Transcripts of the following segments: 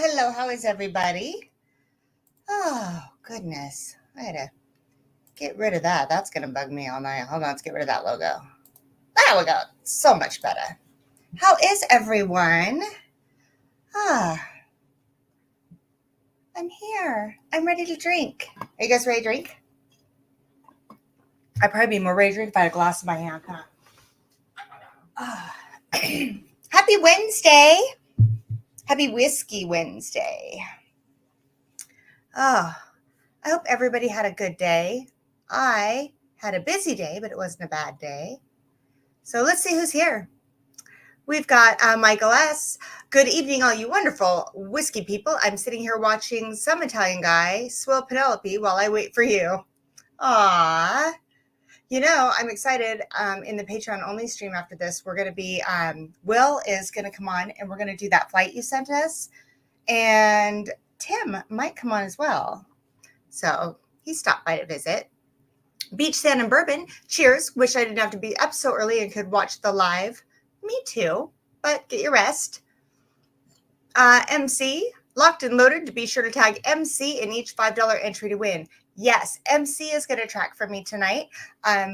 Hello. How is everybody? Oh, goodness. I had to get rid of that. That's going to bug me all night. Hold on. Let's get rid of that logo. There we go. So much better. How is everyone? I'm here. I'm ready to drink. Are you guys ready to drink? I'd probably be more ready to drink if I had a glass in my hand, huh? Happy Wednesday. Happy Whiskey Wednesday. I hope everybody had a good day. I had a busy day, but it wasn't a bad day. So let's see who's here. We've got Michael S. Good evening, all you wonderful whiskey people. I'm sitting here watching some Italian guy swill Penelope while I wait for you. Aww. You know, I'm excited. In the Patreon only stream after this, we're going to be, Will is going to come on and we're going to do that flight you sent us. And Tim might come on as well. So he stopped by to visit. Beach Sand and Bourbon. Cheers. Wish I didn't have to be up so early and could watch the live. Me too, but get your rest. MC. Locked and loaded. To be sure to tag MC in each $5 entry to win. Yes, MC is going to track for me tonight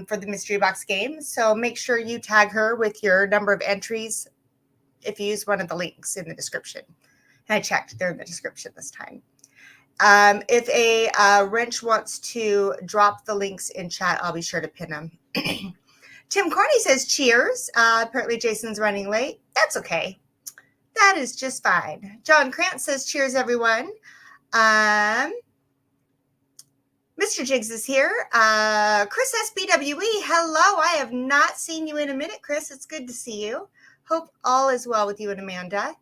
for the mystery box game. So make sure you tag her with your number of entries if you use one of the links in the description. And I checked, they're in the description this time. If a wrench wants to drop the links in chat, I'll be sure to pin them. Tim Carney says cheers. Apparently Jason's running late. That's okay. That is just fine. John Krantz says cheers, everyone. Mr. Jiggs is here. Chris SBWE, hello. I have not seen you in a minute, Chris. It's good to see you. Hope all is well with you and Amanda.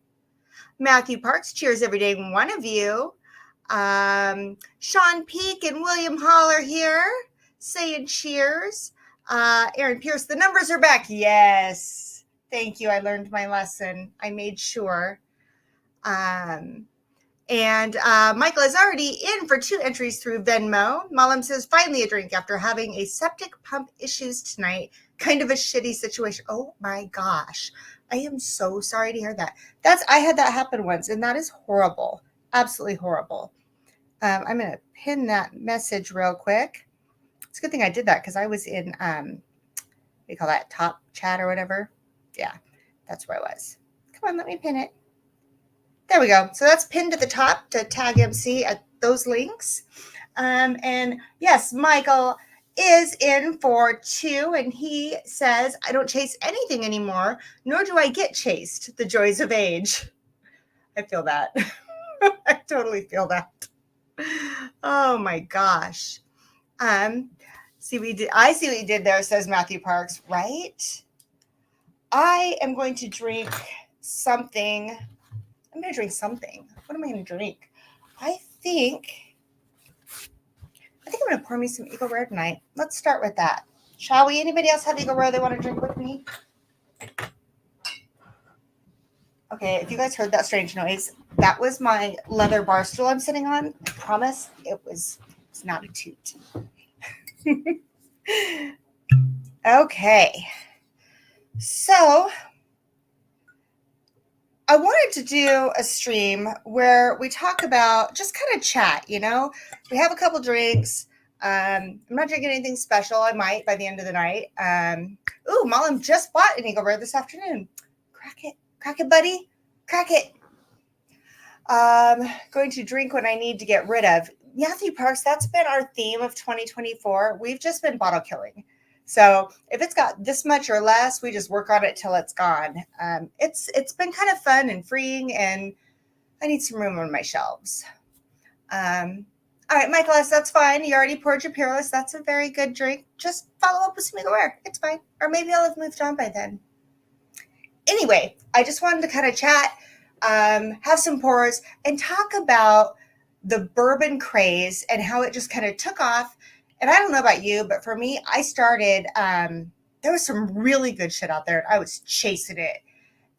Matthew Parks, cheers every day, one of you. Sean Peake and William Hall are here saying cheers. Aaron Pierce, the numbers are back. Yes. Thank you. I learned my lesson. I made sure. And Michael is already in for 2 entries through Venmo. Malam says, finally a drink after having a septic pump issues tonight. Kind of a shitty situation. Oh my gosh. I am so sorry to hear that. I had that happen once, and that is horrible. Absolutely horrible. I'm going to pin that message real quick. It's a good thing I did that because I was in, what do you call that, top chat or whatever? Yeah, that's where I was. Come on, let me pin it. There we go. So that's pinned at the top to tag MC at those links. And yes, Michael is in for 2, and he says, I don't chase anything anymore, nor do I get chased. The joys of age. I feel that. I totally feel that. Oh my gosh. I see what you did there, says Matthew Parks, right? I am going to drink something. I'm going to drink something. What am I going to drink? I think I'm going to pour me some Eagle Rare tonight. Let's start with that. Shall we? Anybody else have Eagle Rare they want to drink with me? Okay, if you guys heard that strange noise, that was my leather bar stool I'm sitting on. I promise it's not a toot. Okay. So I wanted to do a stream where we talk about just kind of chat, you know. We have a couple drinks. I'm not drinking anything special. I might by the end of the night. Malam just bought an Eagle Rare this afternoon. Crack it, buddy. Crack it. Going to drink when I need to get rid of. Matthew Parks, that's been our theme of 2024. We've just been bottle killing. So if it's got this much or less, we just work on it till it's gone. It's been kind of fun and freeing, and I need some room on my shelves. All right, Michael S., that's fine. You already poured your Peerless. That's a very good drink. Just follow up with some Eagle Rare. It's fine. Or maybe I'll have moved on by then. Anyway, I just wanted to kind of chat, have some pours, and talk about the bourbon craze and how it just kind of took off. And I don't know about you, but for me, I started, there was some really good shit out there. I was chasing it.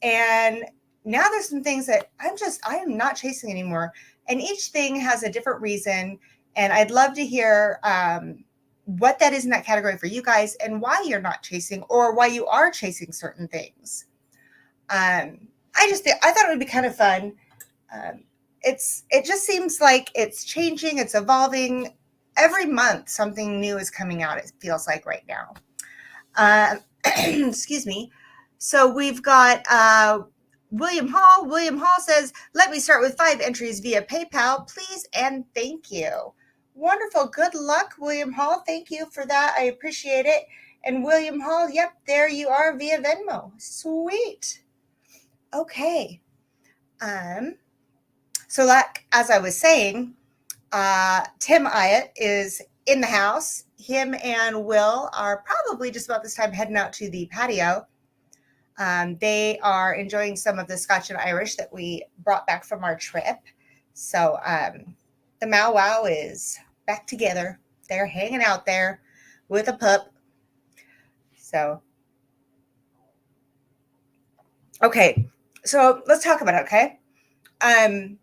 And now there's some things that I am not chasing anymore. And each thing has a different reason. And I'd love to hear what that is in that category for you guys and why you're not chasing or why you are chasing certain things. I thought it would be kind of fun it just seems like it's changing, it's evolving. Every month something new is coming out, it feels like right now. Excuse me. So we've got William Hall. William Hall says, let me start with 5 entries via PayPal, please and thank you. Wonderful. Good luck, William Hall. Thank you for that. I appreciate it. And William Hall, yep, there you are via Venmo. Sweet. Okay. So like, as I was saying, Tim Hyatt is in the house. Him and Will are probably just about this time heading out to the patio. They are enjoying some of the Scotch and Irish that we brought back from our trip. So the Mau Wow is back together. They're hanging out there with a pup. So, okay. So let's talk about it, okay? I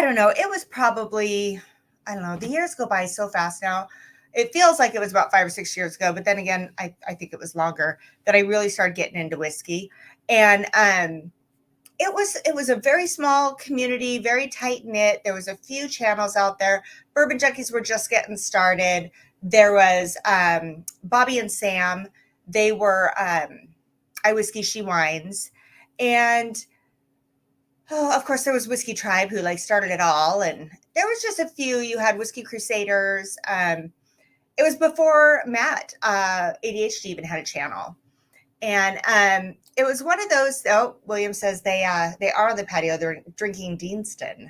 don't know. It was probably, I don't know, the years go by so fast now. It feels like it was about 5 or 6 years ago, but then again, I think it was longer that I really started getting into whiskey. And it was a very small community, very tight knit. There was a few channels out there. Bourbon Junkies were just getting started. There was Bobby and Sam. They were I Whiskey She Wines. And of course, there was Whiskey Tribe who like started it all. And there was just a few. You had Whiskey Crusaders. It was before Matt, ADHD, even had a channel. And it was one of those. Oh, William says they are on the patio. They're drinking Deanston.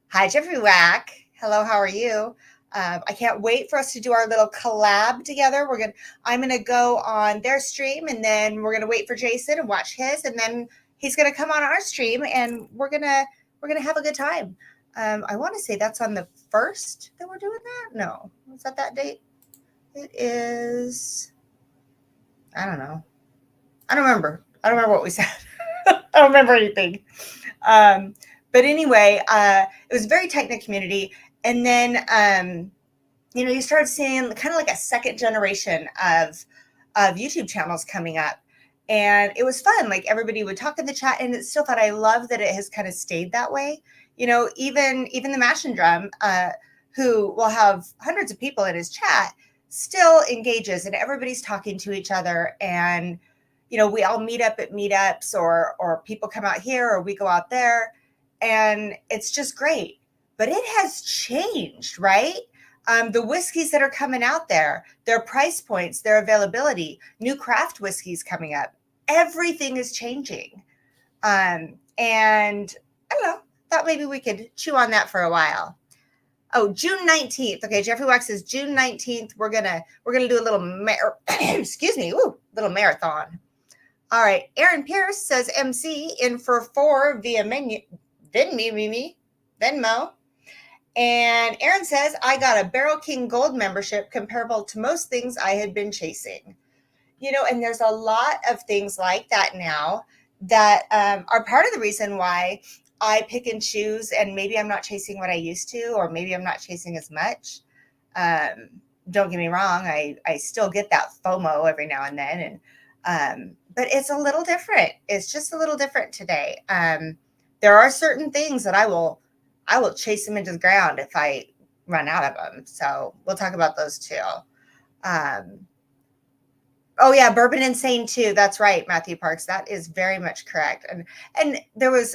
Hi, Jeffrey Wack. Hello, how are you? I can't wait for us to do our little collab together. I'm gonna go on their stream, and then we're gonna wait for Jason and watch his, and then he's gonna come on our stream, and we're gonna have a good time. I want to say that's on the 1st that we're doing that. No, was that date? It is. I don't know. I don't remember what we said. I don't remember anything. But anyway, it was a very tight-knit community. And then, you started seeing kind of like a second generation of YouTube channels coming up. And it was fun. Like everybody would talk in the chat, and it's still fun. I love that it has kind of stayed that way. Even the Mash and Drum, who will have hundreds of people in his chat, still engages, and everybody's talking to each other. And we all meet up at meetups, or people come out here, or we go out there, and it's just great. But it has changed, right? The whiskeys that are coming out there, their price points, their availability, new craft whiskeys coming up, everything is changing. And I don't know, thought maybe we could chew on that for a while. Oh, June 19th. Okay, Jeffrey Wax says June 19th. We're gonna do a little little marathon. All right. Aaron Pierce says MC in for 4 via Venmo. And Aaron says, I got a Barrel King Gold membership comparable to most things I had been chasing. And there's a lot of things like that now that are part of the reason why I pick and choose, and maybe I'm not chasing what I used to, or maybe I'm not chasing as much. Don't get me wrong. I still get that FOMO every now and then. But it's a little different. It's just a little different today. There are certain things that I will chase them into the ground if I run out of them. So we'll talk about those too. Oh yeah, Bourbon Insane too. That's right, Matthew Parks. That is very much correct. And there was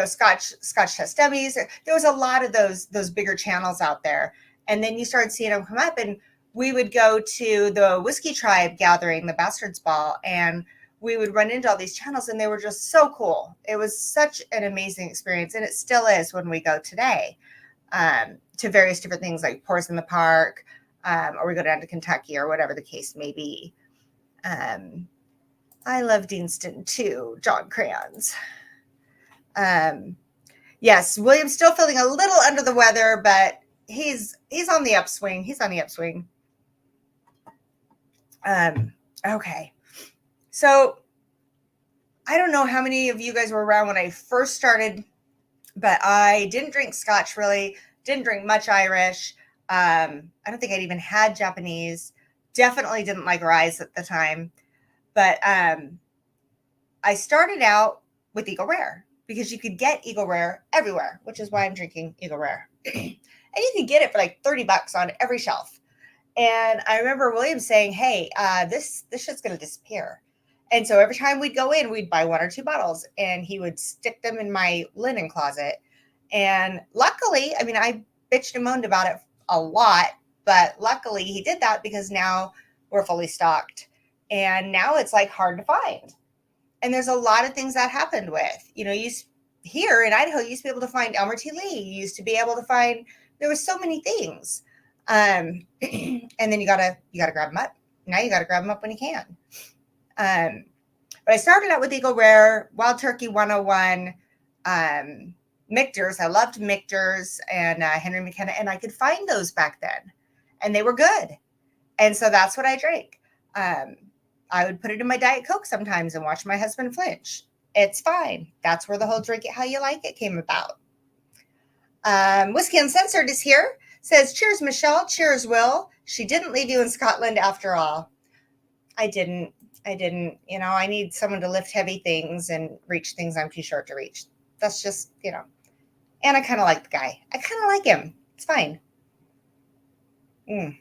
Scotch Test Dummies. There was a lot of those bigger channels out there. And then you started seeing them come up, and we would go to the Whiskey Tribe gathering, the Bastards Ball, and we would run into all these channels, and they were just so cool. It was such an amazing experience, and it still is when we go today to various different things like Pours in the Park, or we go down to Kentucky, or whatever the case may be. I love Deanston too, John Crayons. Yes, William's still feeling a little under the weather, but he's on the upswing. Okay. So I don't know how many of you guys were around when I first started, but I didn't drink Scotch really, didn't drink much Irish. I don't think I'd even had Japanese. Definitely didn't like rye at the time. But I started out with Eagle Rare. because you could get Eagle Rare everywhere, which is why I'm drinking Eagle Rare. And you could get it for like $30 on every shelf. And I remember William saying, hey, this shit's going to disappear. And so every time we'd go in, we'd buy 1 or 2 bottles, and he would stick them in my linen closet. And luckily, I mean, I bitched and moaned about it a lot, but luckily he did that because now we're fully stocked. And now it's like hard to find. And there's a lot of things that happened with, here in Idaho, you used to be able to find Elmer T. Lee. You used to be able to find, there was so many things. And then you gotta grab them up. Now you gotta grab them up when you can. But I started out with Eagle Rare, Wild Turkey 101, Michter's. I loved Michter's and Henry McKenna, and I could find those back then, and they were good. And so that's what I drank. I would put it in my Diet Coke sometimes and watch my husband flinch. It's fine. That's where the whole drink it how you like it came about. Whiskey Uncensored is here. Says, cheers, Michelle. Cheers, Will. She didn't leave you in Scotland after all. I didn't. I need someone to lift heavy things and reach things I'm too short to reach. That's just, and I kind of like the guy. I kind of like him. It's fine. And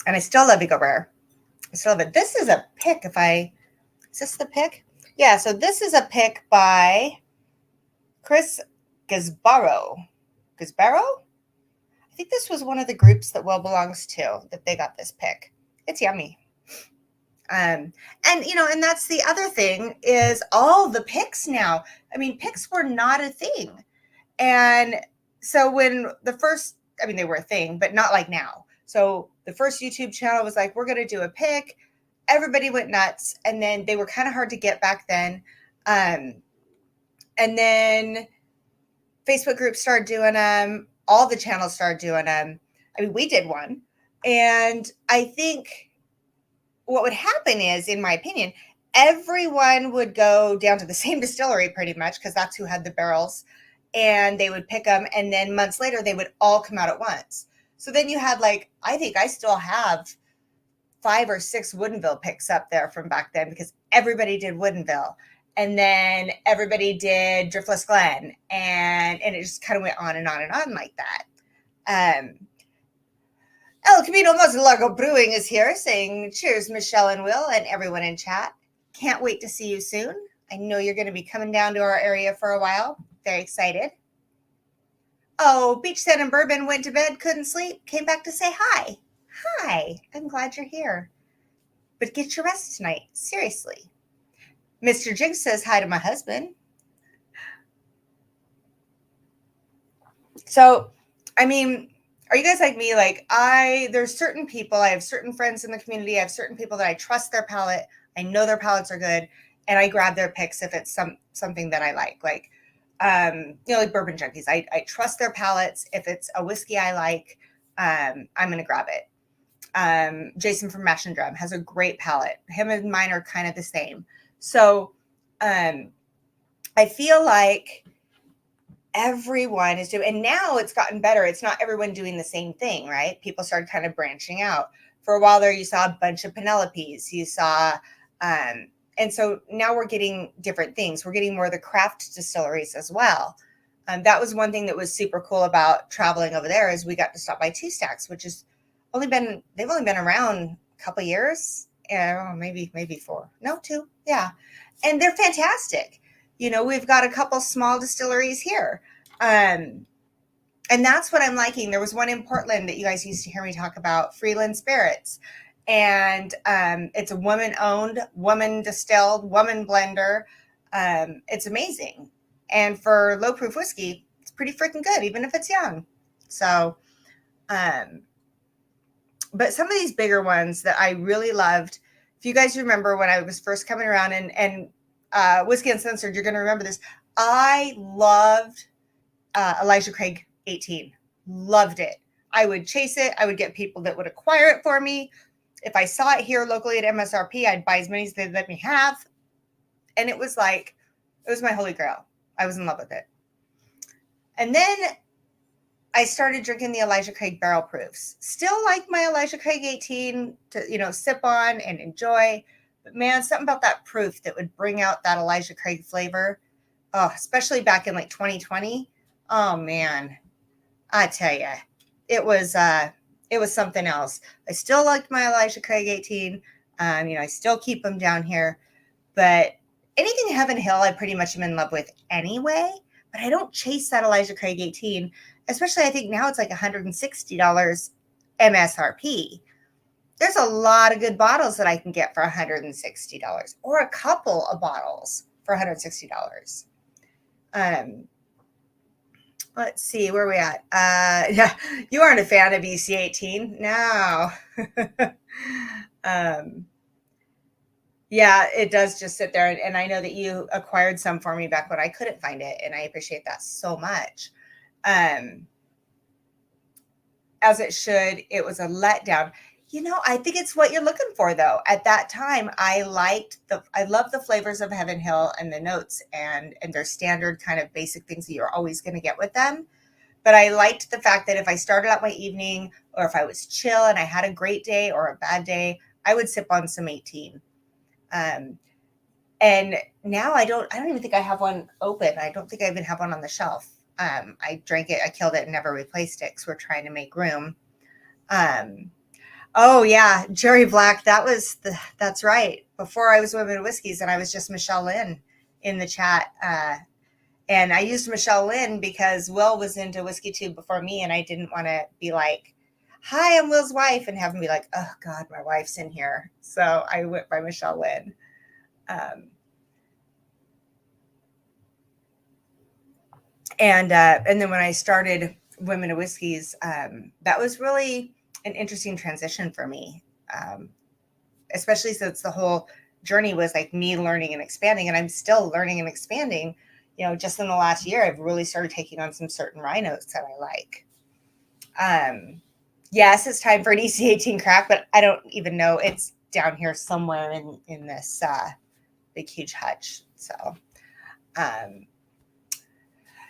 I still love Eagle Rare. I still love it. This is a pick is this the pick? Yeah, so this is a pick by Chris Gasbaro. I think this was one of the groups that Will belongs to that they got this pick. It's yummy. And that's the other thing is all the picks now. I mean, picks were not a thing. And so when they were a thing, but not like now. So the first YouTube channel was like, we're going to do a pick. Everybody went nuts. And then they were kind of hard to get back then. And then Facebook groups started doing them. All the channels started doing them. I mean, we did one. And I think what would happen is, in my opinion, everyone would go down to the same distillery pretty much because that's who had the barrels, and they would pick them. And then months later, they would all come out at once. So then you had I think I still have 5 or 6 Woodinville picks up there from back then because everybody did Woodinville. And then everybody did Driftless Glen, and it just kind of went on and on and on like that. El Camino Mozalago Brewing is here saying, cheers, Michelle and Will and everyone in chat. Can't wait to see you soon. I know you're going to be coming down to our area for a while. Very excited. Oh, Beach Sand and Bourbon went to bed, couldn't sleep, came back to say hi. Hi, I'm glad you're here. But get your rest tonight, seriously. Mr. Jig says hi to my husband. So, I mean, are you guys like me? There's certain people, I have certain friends in the community, I have certain people that I trust their palate, I know their palates are good, and I grab their picks if it's something that I like. Like Bourbon Junkies. I trust their palates. If it's a whiskey I like, I'm going to grab it. Jason from Mash and Drum has a great palate. Him and mine are kind of the same. So I feel like everyone is doing, and now it's gotten better. It's not everyone doing the same thing, right? People started kind of branching out. For a while there, you saw a bunch of Penelopes. You saw, and so now we're getting different things. We're getting more of the craft distilleries as well. That was one thing that was super cool about traveling over there is we got to stop by Two Stacks, which is they've only been around a couple years. Maybe 4. No, 2. Yeah. And they're fantastic. We've got a couple small distilleries here. And that's what I'm liking. There was one in Portland that you guys used to hear me talk about, Freeland Spirits. And it's a woman-owned, woman-distilled, woman blender. It's amazing. And for low-proof whiskey, it's pretty freaking good, even if it's young. So, but some of these bigger ones that I really loved, if you guys remember when I was first coming around and Whiskey Uncensored, you're going to remember this. I loved Elijah Craig 18. Loved it. I would chase it. I would get people that would acquire it for me. If I saw it here locally at MSRP, I'd buy as many as they'd let me have. And it was my holy grail. I was in love with it. And then I started drinking the Elijah Craig barrel proofs. Still like my Elijah Craig 18 to, sip on and enjoy. But man, something about that proof that would bring out that Elijah Craig flavor. Oh, especially back in like 2020. Oh man, I tell you, it was something else. I still liked my Elijah Craig 18. I still keep them down here, but anything Heaven Hill, I pretty much am in love with anyway. But I don't chase that Elijah Craig 18, especially I think now it's like $160 MSRP. There's a lot of good bottles that I can get for $160, or a couple of bottles for $160. Let's see, where are we at? Yeah, you aren't a fan of EC18? No. Yeah, it does just sit there. And I know that you acquired some for me back when I couldn't find it. And I appreciate that so much. As it should, it was a letdown. I think it's what you're looking for, though. At that time, I love the flavors of Heaven Hill and the notes and their standard kind of basic things that you're always going to get with them. But I liked the fact that if I started out my evening, or if I was chill and I had a great day or a bad day, I would sip on some 18. And now I don't even think I have one open. I don't think I even have one on the shelf. I drank it, I killed it, and never replaced it because we're trying to make room. Oh yeah, Jerry Black. That's right. Before I was Women of Whiskeys, and I was just Michelle Lynn in the chat. And I used Michelle Lynn because Will was into Whiskey Tube before me, and I didn't want to be like, "Hi, I'm Will's wife," and have him be like, "Oh God, my wife's in here." So I went by Michelle Lynn. And then when I started Women of Whiskeys, that was really an interesting transition for me, especially since the whole journey was like me learning and expanding, and I'm still learning and expanding. Just in the last year, I've really started taking on some certain rye notes that I like. Yes, it's time for an EC18 crack, but I don't even know. It's down here somewhere in this big, huge hutch. So,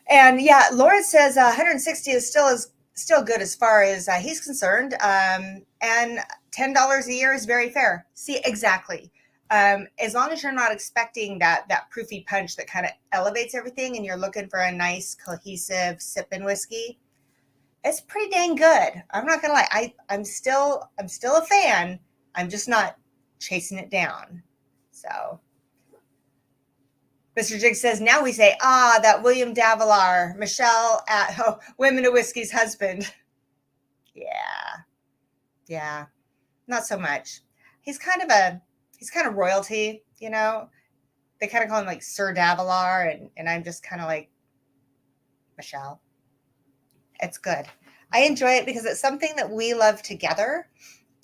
and yeah, Lawrence says 160 is still good as far as he's concerned. And $10 a year is very fair. See, exactly. As long as you're not expecting that proofy punch that kind of elevates everything, and you're looking for a nice cohesive sipping whiskey, it's pretty dang good. I'm not gonna lie. I'm still a fan. I'm just not chasing it down. So Mr. Jig says, now we say, that William Davilar, Michelle at Women of Whiskey's husband. Yeah, not so much. He's kind of royalty, They kind of call him like Sir Davilar, and I'm just kind of like, Michelle. It's good. I enjoy it because it's something that we love together.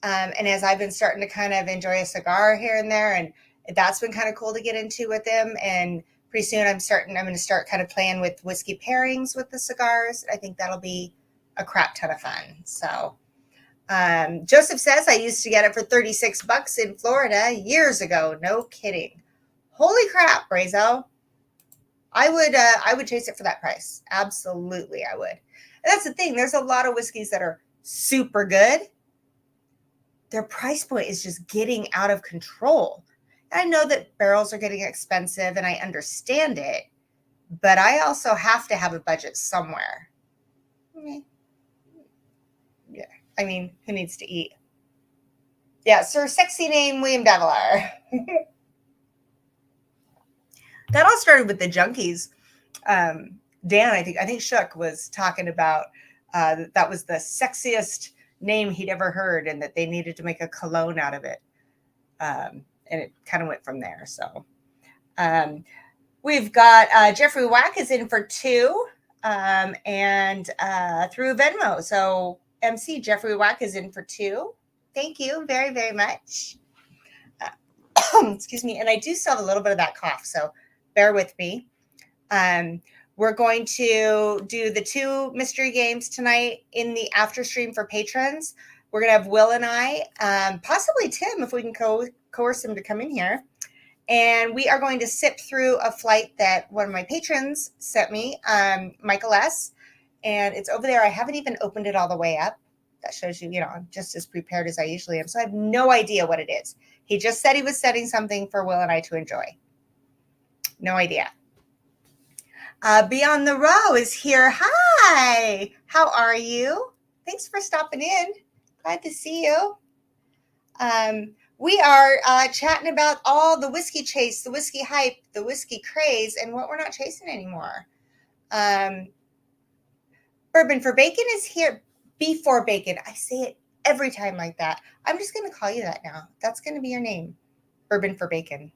And as I've been starting to kind of enjoy a cigar here and there, and that's been kind of cool to get into with him. And pretty soon I'm going to start kind of playing with whiskey pairings with the cigars. I think that'll be a crap ton of fun. So Joseph says, I used to get it for $36 in Florida years ago. No kidding. Holy crap, Brazo. I would chase it for that price. Absolutely, I would. And that's the thing. There's a lot of whiskeys that are super good. Their price point is just getting out of control. And I know that barrels are getting expensive, and I understand it, but I also have to have a budget somewhere. Yeah. I mean, who needs to eat? Yeah, Sir Sexy Name William Davilar. That all started with the Junkies. Dan, I think Shook was talking about that was the sexiest name he'd ever heard, and that they needed to make a cologne out of it. And it kind of went from there. So we've got Jeffrey Wack is in for 2 and through Venmo. So MC Jeffrey Wack is in for 2. Thank you very, very much. Excuse me. And I do still have a little bit of that cough, so bear with me. We're going to do the 2 mystery games tonight in the after stream for patrons. We're going to have Will and I, possibly Tim, if we can coerce him to come in here. And we are going to sip through a flight that one of my patrons sent me, Michael S. And it's over there. I haven't even opened it all the way up. that shows you, I'm just as prepared as I usually am. So I have no idea what it is. He just said he was setting something for Will and I to enjoy. No idea. Beyond the Row is here. Hi, how are you? Thanks for stopping in. Glad to see you. We are chatting about all the whiskey chase, the whiskey hype, the whiskey craze, and what we're not chasing anymore. Bourbon for Bacon is here. Before Bacon. I say it every time like that. I'm just going to call you that now. That's going to be your name. Bourbon for Bacon.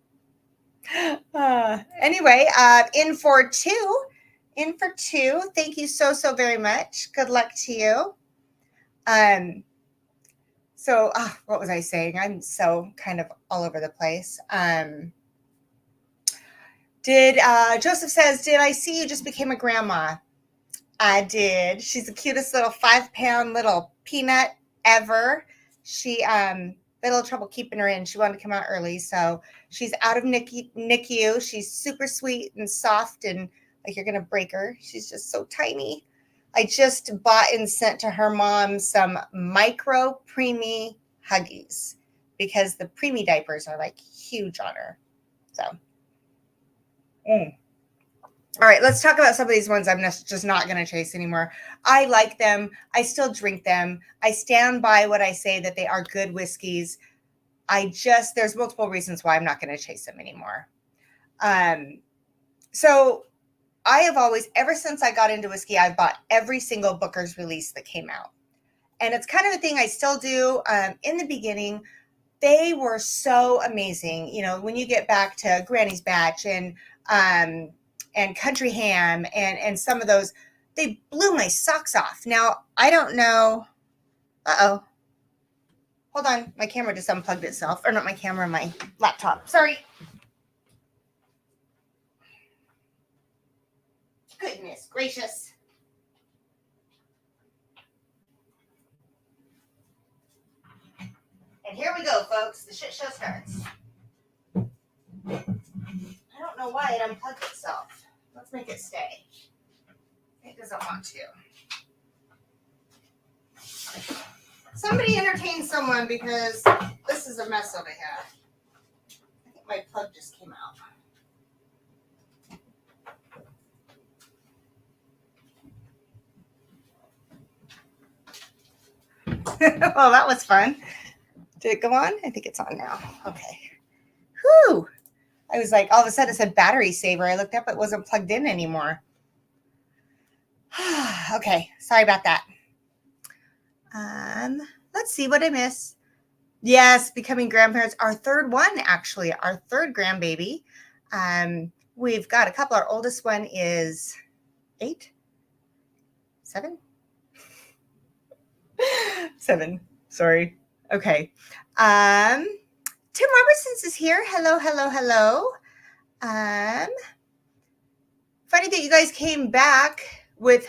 Anyway, in for two. Thank you so very much. Good luck to you. So what was I saying? I'm so kind of all over the place. Joseph says, did I see you just became a grandma? I did. She's the cutest little 5-pound little peanut ever. She had a little trouble keeping her in. She wanted to come out early, so she's out of NICU. She's super sweet and soft, and like you're gonna break her. She's just so tiny. I just bought and sent to her mom some micro preemie Huggies because the preemie diapers are like huge on her. So. All right, let's talk about some of these ones I'm just not going to chase anymore. I like them. I still drink them. I stand by what I say that they are good whiskeys. There's multiple reasons why I'm not going to chase them anymore. So I have always, ever since I got into whiskey, I've bought every single Booker's release that came out. And it's kind of a thing I still do. In the beginning, they were so amazing. When you get back to Granny's Batch and Country Ham and some of those, they blew my socks off. Now, I don't know. Uh-oh. Hold on. My camera just unplugged itself. Or not my camera, my laptop. Sorry. Goodness gracious. And here we go, folks. The shit show starts. I don't know why it unplugged itself. Let's make it stay. It doesn't want to. Somebody entertain someone because this is a mess over here. I think my plug just came out. Well, that was fun. Did it go on? I think it's on now. Okay. Whew. I was like, all of a sudden it said battery saver. I looked up, it wasn't plugged in anymore. Okay, sorry about that. Let's see what I miss. Yes, becoming grandparents. Our third one, actually, our third grandbaby. We've got a couple. Our oldest one is 8, 7, 7. Sorry. Okay. Tim Robertson's is here. Hello. Funny that you guys came back with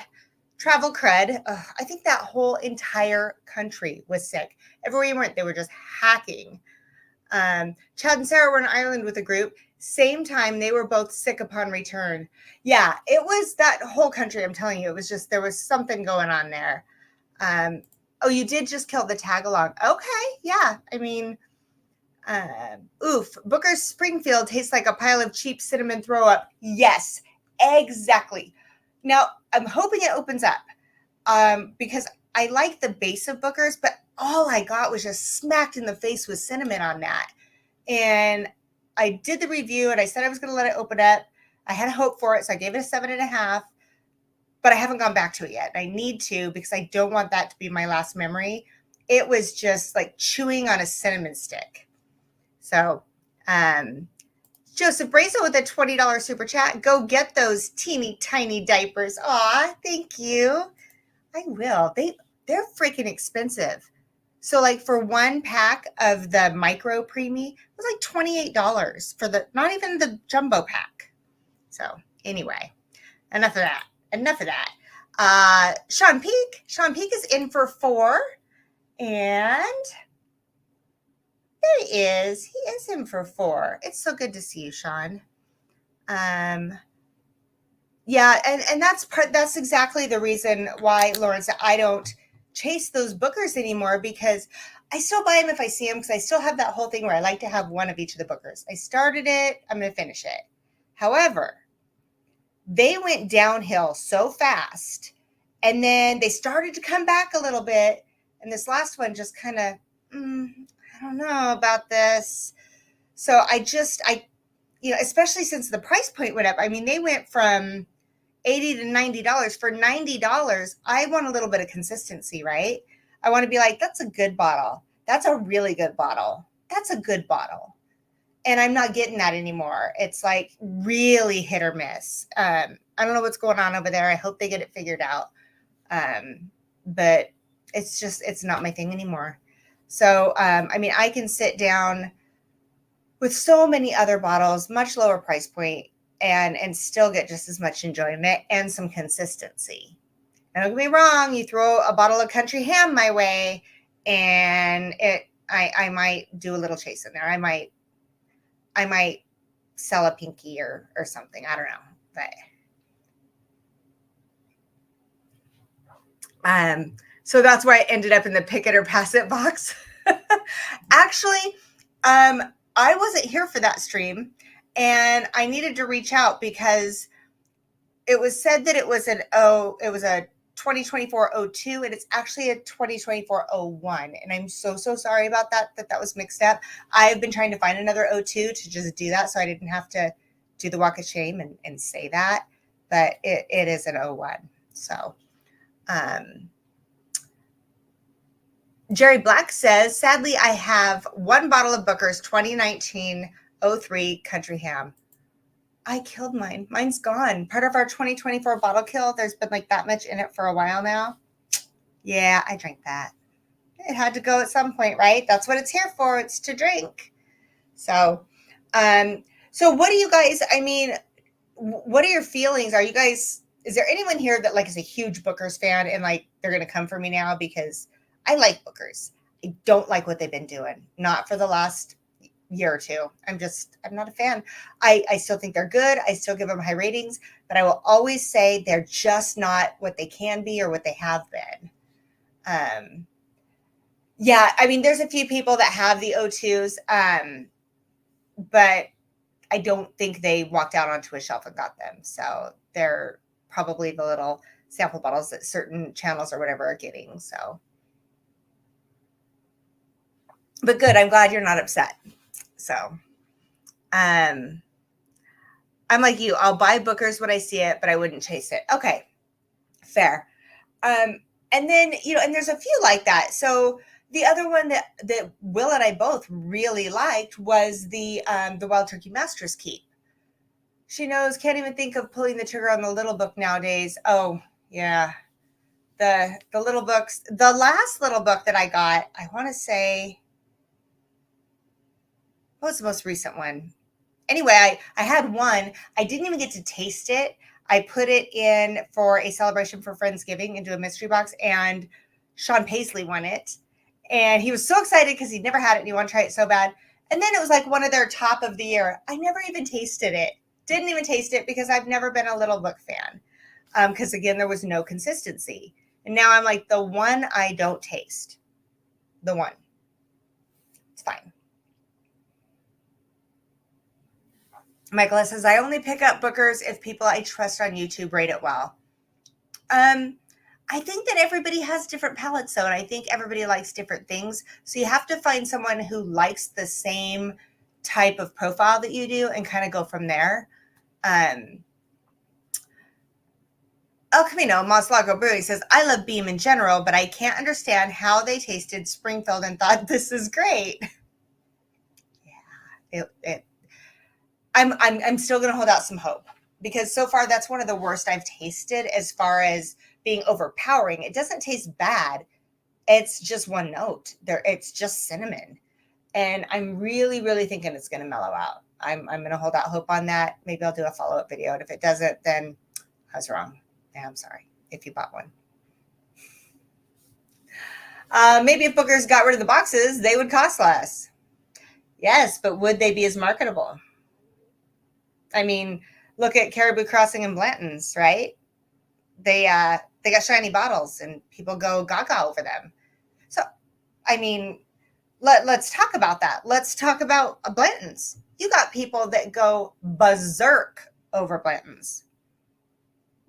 travel cred. I think that whole entire country was sick. Everywhere you went, they were just hacking. Chad and Sarah were in Ireland with a group. Same time, they were both sick upon return. Yeah, it was that whole country. I'm telling you, it was just, there was something going on there. Oh, you did just kill the tag along. Okay, yeah. I mean, Booker's Springfield tastes like a pile of cheap cinnamon throw up. Yes, exactly. Now, I'm hoping it opens up because I like the base of Booker's, but all I got was just smacked in the face with cinnamon on that. And I did the review and I said I was going to let it open up. I had hope for it, so I gave it a 7.5. But I haven't gone back to it yet. I need to because I don't want that to be my last memory. It was just like chewing on a cinnamon stick. So, Joseph Brazo with a $20 super chat. Go get those teeny tiny diapers. Aw, thank you. I will. They're freaking expensive. So like for one pack of the micro preemie, it was like $28 for not even the jumbo pack. So anyway, enough of that. Sean Peak is in for 4. And there he is. He is in for 4. It's so good to see you, Sean. Yeah, and that's exactly the reason why, Lawrence, I don't chase those Bookers anymore because I still buy them if I see them because I still have that whole thing where I like to have one of each of the Bookers. I started it. I'm going to finish it. However, they went downhill so fast and then they started to come back a little bit. And this last one just kind of, I don't know about this. So especially since the price point went up. I mean, they went from $80 to $90. For $90, I want a little bit of consistency, right? I want to be like, that's a good bottle. That's a really good bottle. That's a good bottle. And I'm not getting that anymore. It's like really hit or miss. I don't know what's going on over there. I hope they get it figured out. But it's not my thing anymore. So, I can sit down with so many other bottles, much lower price point, and still get just as much enjoyment and some consistency. And don't get me wrong, you throw a bottle of country ham my way, and I might do a little chase in there. I might sell a pinky or something. I don't know. But so that's why I ended up in the pick it or pass it box. Actually, I wasn't here for that stream, and I needed to reach out because it was said that it was a 2024-02, and it's actually a 2024-01. And I'm so sorry about that was mixed up. I've been trying to find another 02 to just do that so I didn't have to do the walk of shame and say that. But it is an 01. So Jerry Black says, sadly, I have one bottle of Booker's 2019-03 Country Ham. I killed mine. Mine's gone. Part of our 2024 bottle kill. There's been like that much in it for a while now. Yeah, I drank that. It had to go at some point, right? That's what it's here for. It's to drink. So what do you guys, what are your feelings? Is there anyone here that like is a huge Booker's fan and like they're going to come for me now because I like Bookers. I don't like what they've been doing. Not for the last year or two. I'm not a fan. I still think they're good. I still give them high ratings, but I will always say they're just not what they can be or what they have been. There's a few people that have the O2s, but I don't think they walked out onto a shelf and got them. So they're probably the little sample bottles that certain channels or whatever are getting. So, but good. I'm glad you're not upset. So, I'm like you. I'll buy Booker's when I see it, but I wouldn't chase it. Okay, fair. And then and there's a few like that. So the other one that Will and I both really liked was the Wild Turkey Master's Keep. She knows, can't even think of pulling the trigger on the little book nowadays. Oh yeah, the little books. The last little book that I got, I want to say. What was the most recent one? Anyway, I had one. I didn't even get to taste it. I put it in for a celebration for Friendsgiving into a mystery box, and Sean Paisley won it. And he was so excited because he'd never had it and he wanted to try it so bad. And then it was like one of their top of the year. I never even tasted it. Didn't even taste it because I've never been a little book fan. Because again, there was no consistency. And now I'm like, the one I don't taste. The one. It's fine. Michaela says, I only pick up Bookers if people I trust on YouTube rate it well. I think that everybody has different palates, though, and I think everybody likes different things. So you have to find someone who likes the same type of profile that you do and kind of go from there. El Camino, Moslago Brewing says, I love Beam in general, but I can't understand how they tasted Springfield and thought this is great. Yeah, I'm still going to hold out some hope because so far that's one of the worst I've tasted as far as being overpowering. It doesn't taste bad. It's just one note there. It's just cinnamon. And I'm really, really thinking it's going to mellow out. I'm going to hold out hope on that. Maybe I'll do a follow-up video. And if it doesn't, then I was wrong. Yeah, I'm sorry if you bought one. Maybe if Booker's got rid of the boxes, they would cost less. Yes, but would they be as marketable? I mean, look at Caribou Crossing and Blanton's, right? They They got shiny bottles and people go gaga over them. So, I mean, let's talk about that. Let's talk about Blanton's. You got people that go berserk over Blanton's.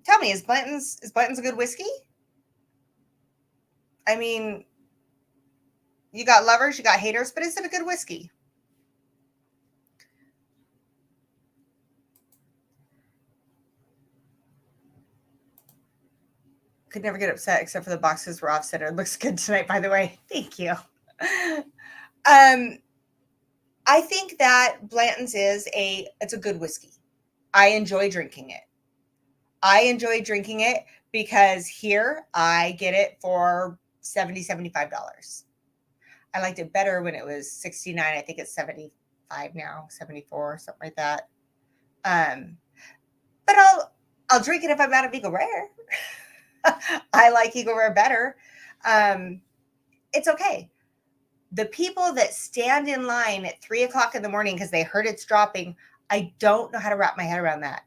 Tell me, is Blanton's a good whiskey? I mean, you got lovers, you got haters, but is it a good whiskey? Could never get upset except for the boxes were off-center. Looks good tonight, by the way. Thank you. I think that Blanton's it's a good whiskey. I enjoy drinking it. I enjoy drinking it because here I get it for $70, $75. I liked it better when it was 69. I think it's 75 now, 74, something like that. But I'll drink it if I'm out of Eagle Rare. I like Eagle Rare better. It's okay. The people that stand in line at 3:00 in the morning because they heard it's dropping, I don't know how to wrap my head around that.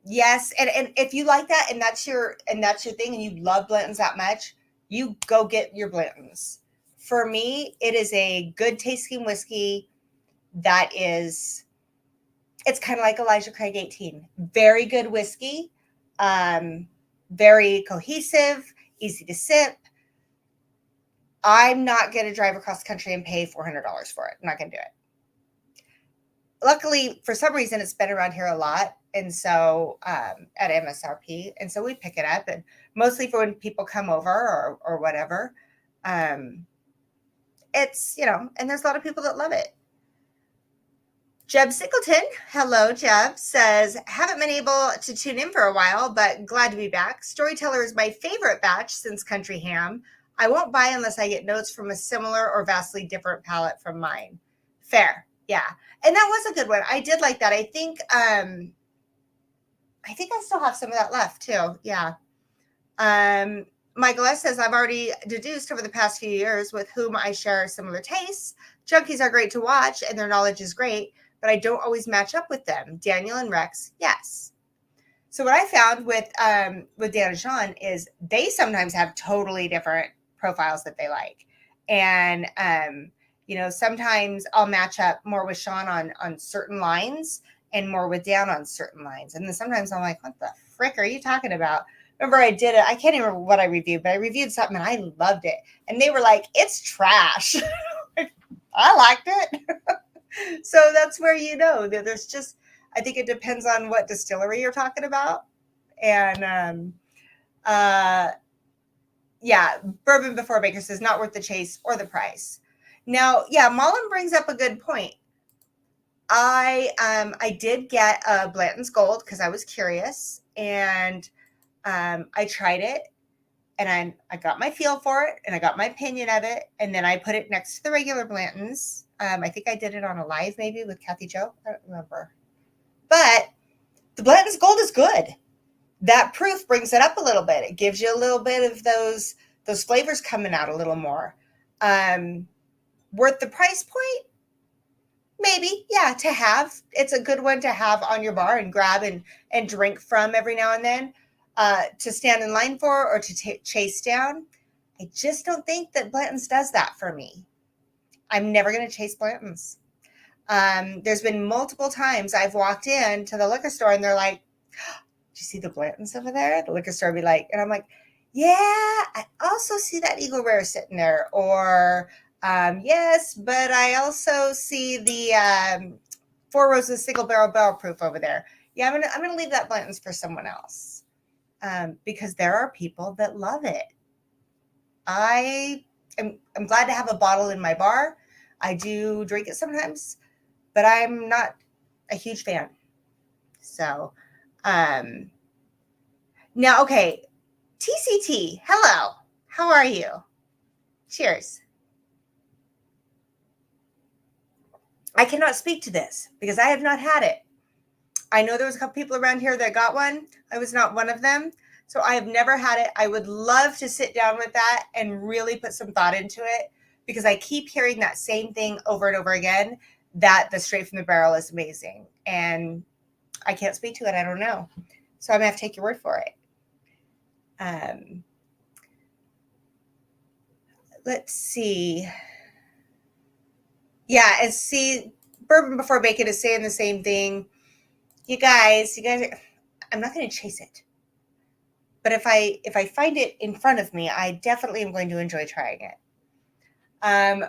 Yes, and if you like that and that's your thing and you love Blanton's that much, you go get your Blanton's. For me, it is a good tasting whiskey that is, it's kind of like Elijah Craig 18. Very good whiskey, very cohesive, easy to sip. I'm not going to drive across the country and pay $400 for it. I'm not going to do it. Luckily, for some reason, it's been around here a lot. And so at MSRP. And so we pick it up, and mostly for when people come over or whatever. It's, and there's a lot of people that love it. Jeb Singleton, hello, Jeb, says, haven't been able to tune in for a while, but glad to be back. Storyteller is my favorite batch since Country Ham. I won't buy unless I get notes from a similar or vastly different palette from mine. Fair. Yeah. And that was a good one. I did like that. I think I still have some of that left too. Yeah. Michael S. says, I've already deduced over the past few years with whom I share similar tastes. Junkies are great to watch and their knowledge is great, but I don't always match up with them. Daniel and Rex, yes. So what I found with Dan and Sean is they sometimes have totally different profiles that they like. And, sometimes I'll match up more with Sean on certain lines and more with Dan on certain lines. And then sometimes I'm like, what the frick are you talking about? Remember I did it. I can't even remember what I reviewed, but I reviewed something and I loved it. And they were like, it's trash. I liked it. So that's where that there's just, I think it depends on what distillery you're talking about. And bourbon before Baker says not worth the chase or the price. Now, Mullen brings up a good point. I did get a Blanton's Gold because I was curious, and I tried it, and I got my feel for it, and I got my opinion of it, and then I put it next to the regular Blanton's. I think I did it on a live maybe with Kathy Joe. I don't remember. But the Blanton's Gold is good. That proof brings it up a little bit. It gives you a little bit of those flavors coming out a little more. Worth the price point? Maybe, yeah, to have. It's a good one to have on your bar and grab and drink from every now and then, to stand in line for or to chase down. I just don't think that Blanton's does that for me. I'm never going to chase Blanton's. There's been multiple times I've walked into the liquor store and they're like, do you see the Blanton's over there? The liquor store be like, and I'm like, yeah, I also see that Eagle Rare sitting there. Or, yes, but I also see the Four Roses single barrel proof over there. Yeah, I'm gonna leave that Blanton's for someone else, because there are people that love it. I'm glad to have a bottle in my bar. I do drink it sometimes, but I'm not a huge fan. So, now, okay, TCT, hello, how are you? Cheers. I cannot speak to this because I have not had it. I know there was a couple people around here that got one. I was not one of them. So I have never had it. I would love to sit down with that and really put some thought into it, because I keep hearing that same thing over and over again, that the straight from the barrel is amazing. And I can't speak to it. I don't know. So I'm going to have to take your word for it. Um, let's see. Yeah, and see, bourbon before bacon is saying the same thing. You guys, I'm not going to chase it, but if I find it in front of me, I definitely am going to enjoy trying it.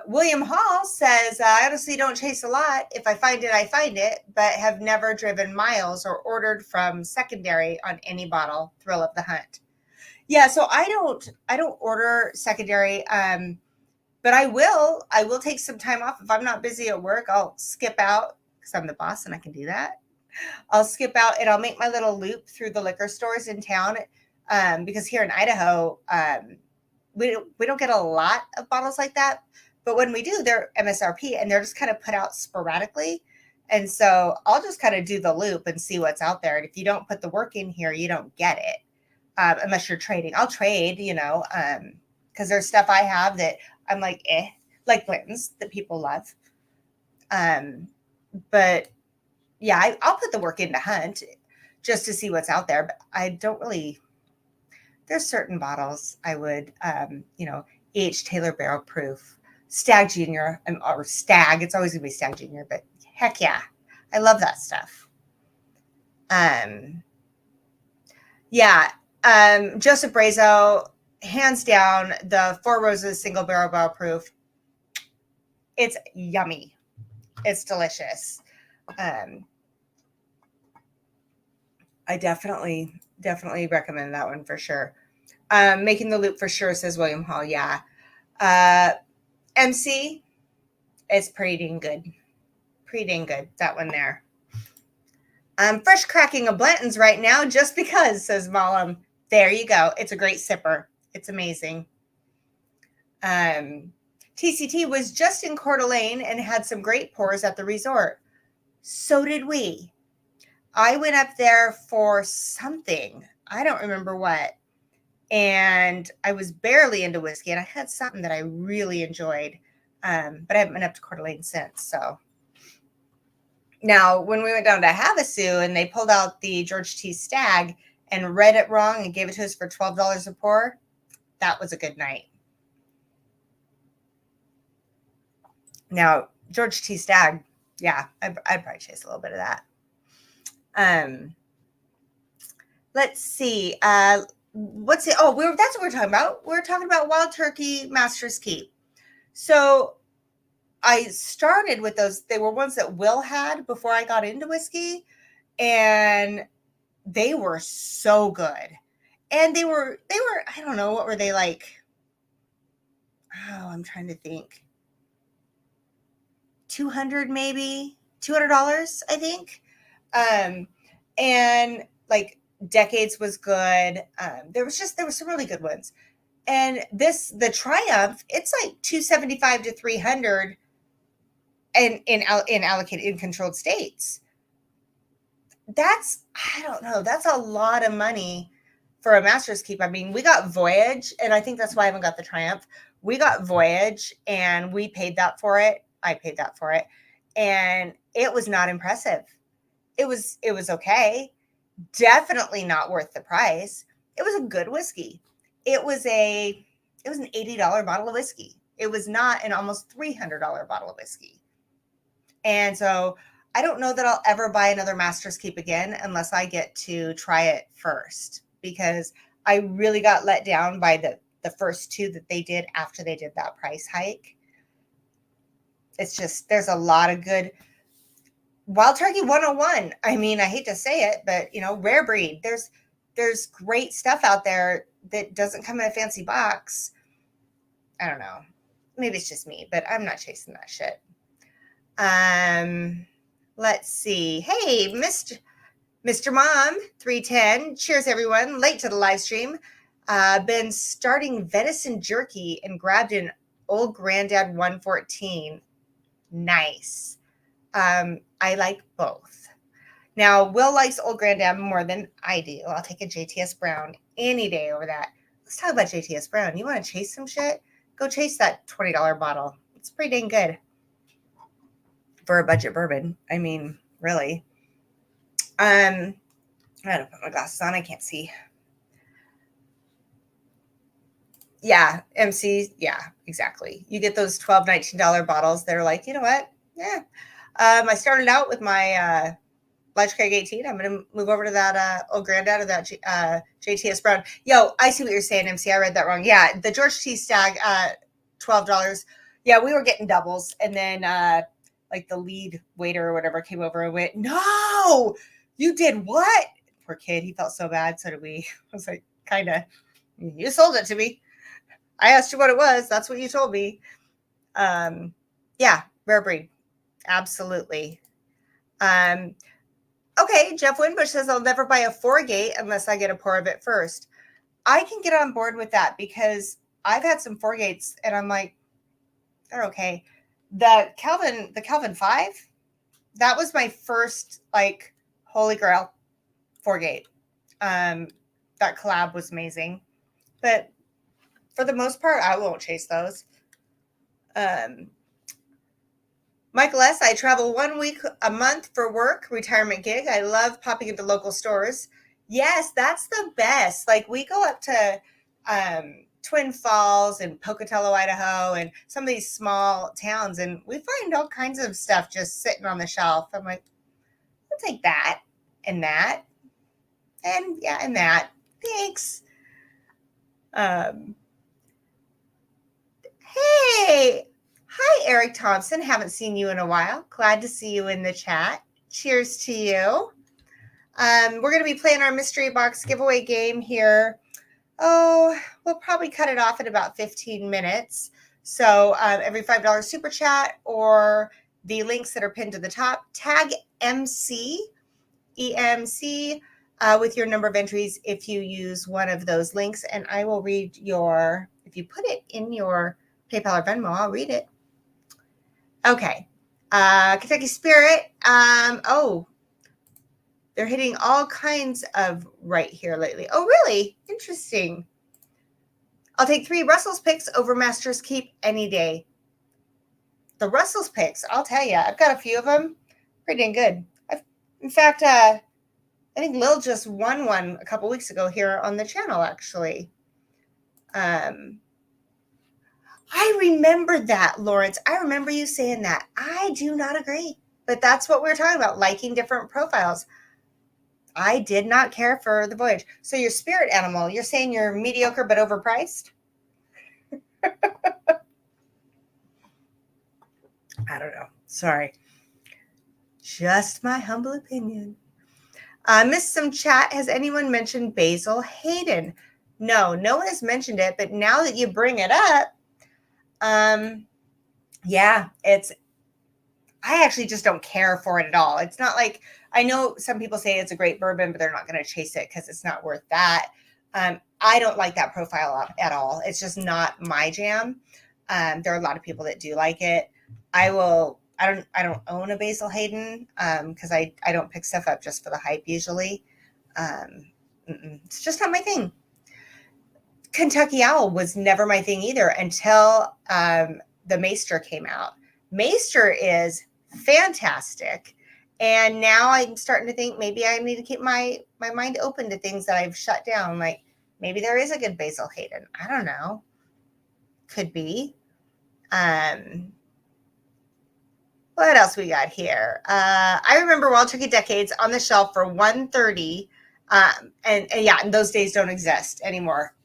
William Hall says, I honestly don't chase a lot. If I find it, I find it, but have never driven miles or ordered from secondary on any bottle. Thrill of the hunt. Yeah, so I don't order secondary. But I will take some time off. If I'm not busy at work, I'll skip out because I'm the boss and I can do that. I'll skip out and I'll make my little loop through the liquor stores in town. Because here in Idaho, we don't get a lot of bottles like that. But when we do, they're MSRP and they're just kind of put out sporadically. And so I'll just kind of do the loop and see what's out there. And if you don't put the work in here, you don't get it. Unless you're trading. I'll trade, because there's stuff I have that I'm like Blanton's that people love. But yeah, I'll put the work in to hunt just to see what's out there. But I don't really, there's certain bottles I would, E.H. Taylor Barrel Proof, Stag Junior, or Stag. It's always going to be Stag Junior, but heck yeah, I love that stuff. Yeah, Joseph Brazo, hands down, the Four Roses Single Barrel Proof. It's yummy. It's delicious. I definitely recommend that one for sure. Making the loop for sure, says William Hall. Yeah. MC, it's pretty dang good. Pretty dang good, that one there. Fresh cracking of Blanton's right now just because, says Mollum. There you go. It's a great sipper. It's amazing. TCT was just in Coeur d'Alene and had some great pours at the resort. So did we. I went up there for something. I don't remember what. And I was barely into whiskey, and I had something that I really enjoyed. But I haven't been up to Coeur d'Alene since. So now, when we went down to Havasu and they pulled out the George T. Stag and read it wrong and gave it to us for $12 a pour, that was a good night. Now, George T. Stag, yeah, I'd probably chase a little bit of that. Let's see. What's it? Oh, that's what we're talking about. We're talking about Wild Turkey Master's Keep. So I started with those. They were ones that Will had before I got into whiskey, and they were so good. And they were, I don't know, what were they like? Oh, I'm trying to think. $200 maybe, $200, I think. And like Decades was good. There were some really good ones. And the Triumph, it's like $275 to $300 and in allocated in controlled states. I don't know, that's a lot of money for a Master's Keep. I mean, we got Voyage, and I think that's why I haven't got the Triumph. We got Voyage and we paid that for it. I paid that for it. And it was not impressive. It was okay. Definitely not worth the price. It was a good whiskey. It was an $80 bottle of whiskey. It was not an almost $300 bottle of whiskey. And so I don't know that I'll ever buy another Master's Keep again unless I get to try it first, because I really got let down by the first two that they did after they did that price hike. It's just, there's a lot of good Wild Turkey 101. I mean, I hate to say it, but rare breed. There's great stuff out there that doesn't come in a fancy box. I don't know. Maybe it's just me, but I'm not chasing that shit. Let's see. Hey, Mr. Mom 310. Cheers, everyone. Late to the live stream. Been starting venison jerky and grabbed an Old Granddad 114. Nice. I like both. Now, Will likes Old Granddad more than I do. I'll take a JTS Brown any day over that. Let's talk about JTS Brown. You want to chase some shit? Go chase that $20 bottle. It's pretty dang good for a budget bourbon. I mean, really. I gotta put my glasses on. I can't see. Yeah, MC. Yeah, exactly. You get those $12, $19 bottles. They're like, you know what? Yeah. I started out with my Large Keg 18. I'm going to move over to that Old Granddad or that JTS Brown. Yo, I see what you're saying, MC. I read that wrong. Yeah, the George T. Stagg, $12. Yeah, we were getting doubles. And then like the lead waiter or whatever came over and went, no, you did what? Poor kid. He felt so bad. So did we. I was like, kind of, you sold it to me. I asked you what it was. That's what you told me. Yeah, rare breed. Absolutely. Okay, Jeff Winbush says I'll never buy a 4-gate unless I get a pour of it first. I can get on board with that because I've had some 4-gates and I'm like, they're okay. The Calvin 5, that was my first like holy grail 4-gate. That collab was amazing. But for the most part, I won't chase those. Michael S., I travel 1 week a month for work, retirement gig. I love popping into local stores. Yes, that's the best. Like we go up to Twin Falls and Pocatello, Idaho, and some of these small towns, and we find all kinds of stuff just sitting on the shelf. I'm like, I'll take that and that. And yeah, and that. Thanks. Hey, hi, Eric Thompson. Haven't seen you in a while. Glad to see you in the chat. Cheers to you. We're going to be playing our mystery box giveaway game here. Oh, we'll probably cut it off at about 15 minutes. So every $5 super chat or the links that are pinned to the top, tag MC, EMC, with your number of entries if you use one of those links. And I will read your, if you put it in your PayPal or Venmo, I'll read it. Okay. Kentucky Spirit. Oh, they're hitting all kinds of right here lately. Oh, really? Interesting. I'll take 3 Russell's picks over Master's Keep any day. The Russell's picks, I'll tell you, I've got a few of them. Pretty dang good. In fact, I think Lil just won one a couple weeks ago here on the channel, actually. I remember that, Lawrence. I remember you saying that. I do not agree. But that's what we're talking about, liking different profiles. I did not care for the voyage. So your spirit animal, you're saying you're mediocre but overpriced? I don't know. Sorry. Just my humble opinion. Missed some chat. Has anyone mentioned Basil Hayden? No, no one has mentioned it. But now that you bring it up, yeah, I actually just don't care for it at all. It's not like, I know some people say it's a great bourbon, but they're not going to chase it because it's not worth that. I don't like that profile at all. It's just not my jam. There are a lot of people that do like it. I don't own a Basil Hayden because I don't pick stuff up just for the hype usually. It's just not my thing. Kentucky Owl was never my thing either until the Maester came out. Maester is fantastic. And now I'm starting to think maybe I need to keep my mind open to things that I've shut down. Like maybe there is a good Basil Hayden. I don't know. Could be. What else we got here? I remember Wild Turkey Decades on the shelf for $130. And yeah, and those days don't exist anymore.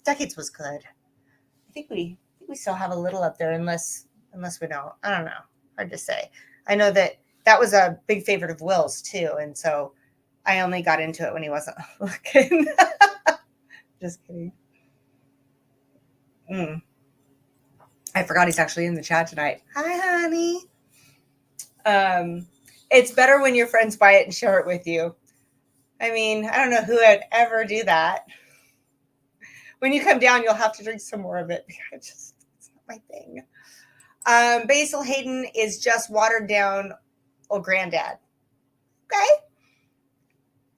Decades was good. I think we still have a little up there unless we don't. I don't know. Hard to say. I know that was a big favorite of Will's too, and so I only got into it when he wasn't looking. Just kidding. I forgot he's actually in the chat tonight. Hi, honey. It's better when your friends buy it and share it with you. I mean, I don't know who would ever do that. When you come down, you'll have to drink some more of it. It's not my thing. Basil Hayden is just watered down Old Granddad. Okay.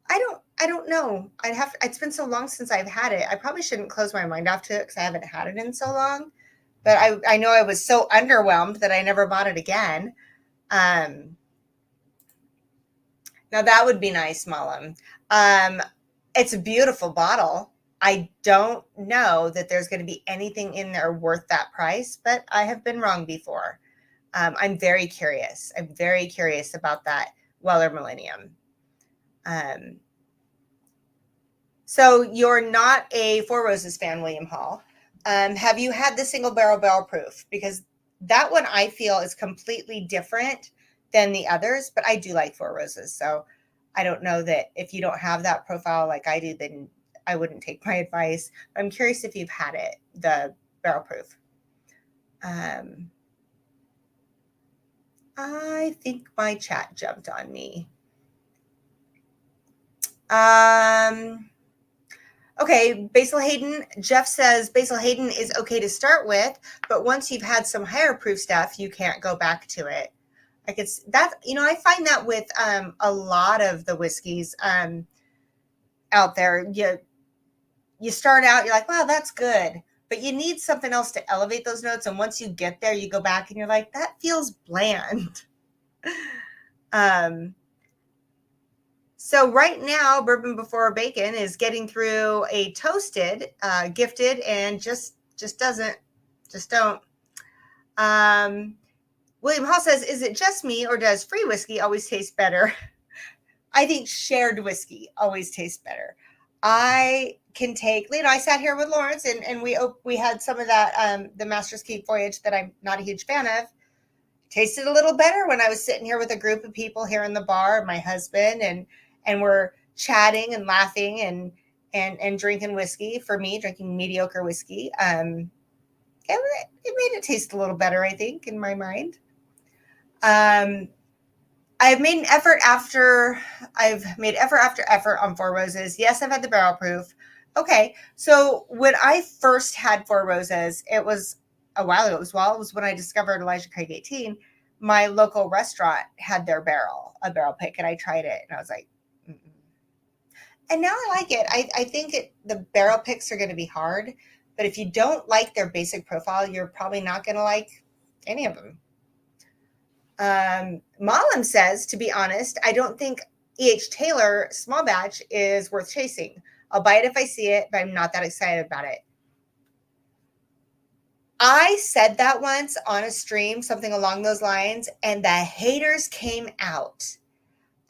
I don't know. It's been so long since I've had it. I probably shouldn't close my mind off to it because I haven't had it in so long. But I know I was so underwhelmed that I never bought it again. Now that would be nice, Mullen. It's a beautiful bottle. I don't know that there's going to be anything in there worth that price, but I have been wrong before. I'm very curious. I'm very curious about that Weller Millennium. So you're not a Four Roses fan, William Hall. Have you had the single barrel proof? Because that one I feel is completely different than the others, but I do like Four Roses. So I don't know that if you don't have that profile like I do, then I wouldn't take my advice. I'm curious if you've had it, the barrel proof. I think my chat jumped on me. Okay, Basil Hayden. Jeff says Basil Hayden is okay to start with, but once you've had some higher proof stuff, you can't go back to it. Like it's that, I find that with a lot of the whiskeys out there. You start out, you're like, wow, that's good, but you need something else to elevate those notes. And once you get there, you go back and you're like, that feels bland. So right now, Bourbon Before Bacon is getting through a toasted, gifted, and just don't. William Hall says, is it just me or does free whiskey always taste better? I think shared whiskey always tastes better. I can take, I sat here with Lawrence and we had some of that, the Master's Keep Voyage that I'm not a huge fan of. Tasted a little better when I was sitting here with a group of people here in the bar, my husband, and we're chatting and laughing and drinking whiskey. For me, drinking mediocre whiskey, it made it taste a little better, I think, in my mind. I've made effort after effort on Four Roses. Yes, I've had the barrel proof. Okay, so when I first had Four Roses, it was a while ago. It was when I discovered Elijah Craig 18. My local restaurant had a barrel pick, and I tried it, and I was like, mm-mm. And now I like it. I think the barrel picks are going to be hard, but if you don't like their basic profile, you're probably not going to like any of them. Malum says, to be honest, I don't think E.H. Taylor small batch is worth chasing. I'll buy it if I see it, but I'm not that excited about it. I said that once on a stream, something along those lines, and the haters came out.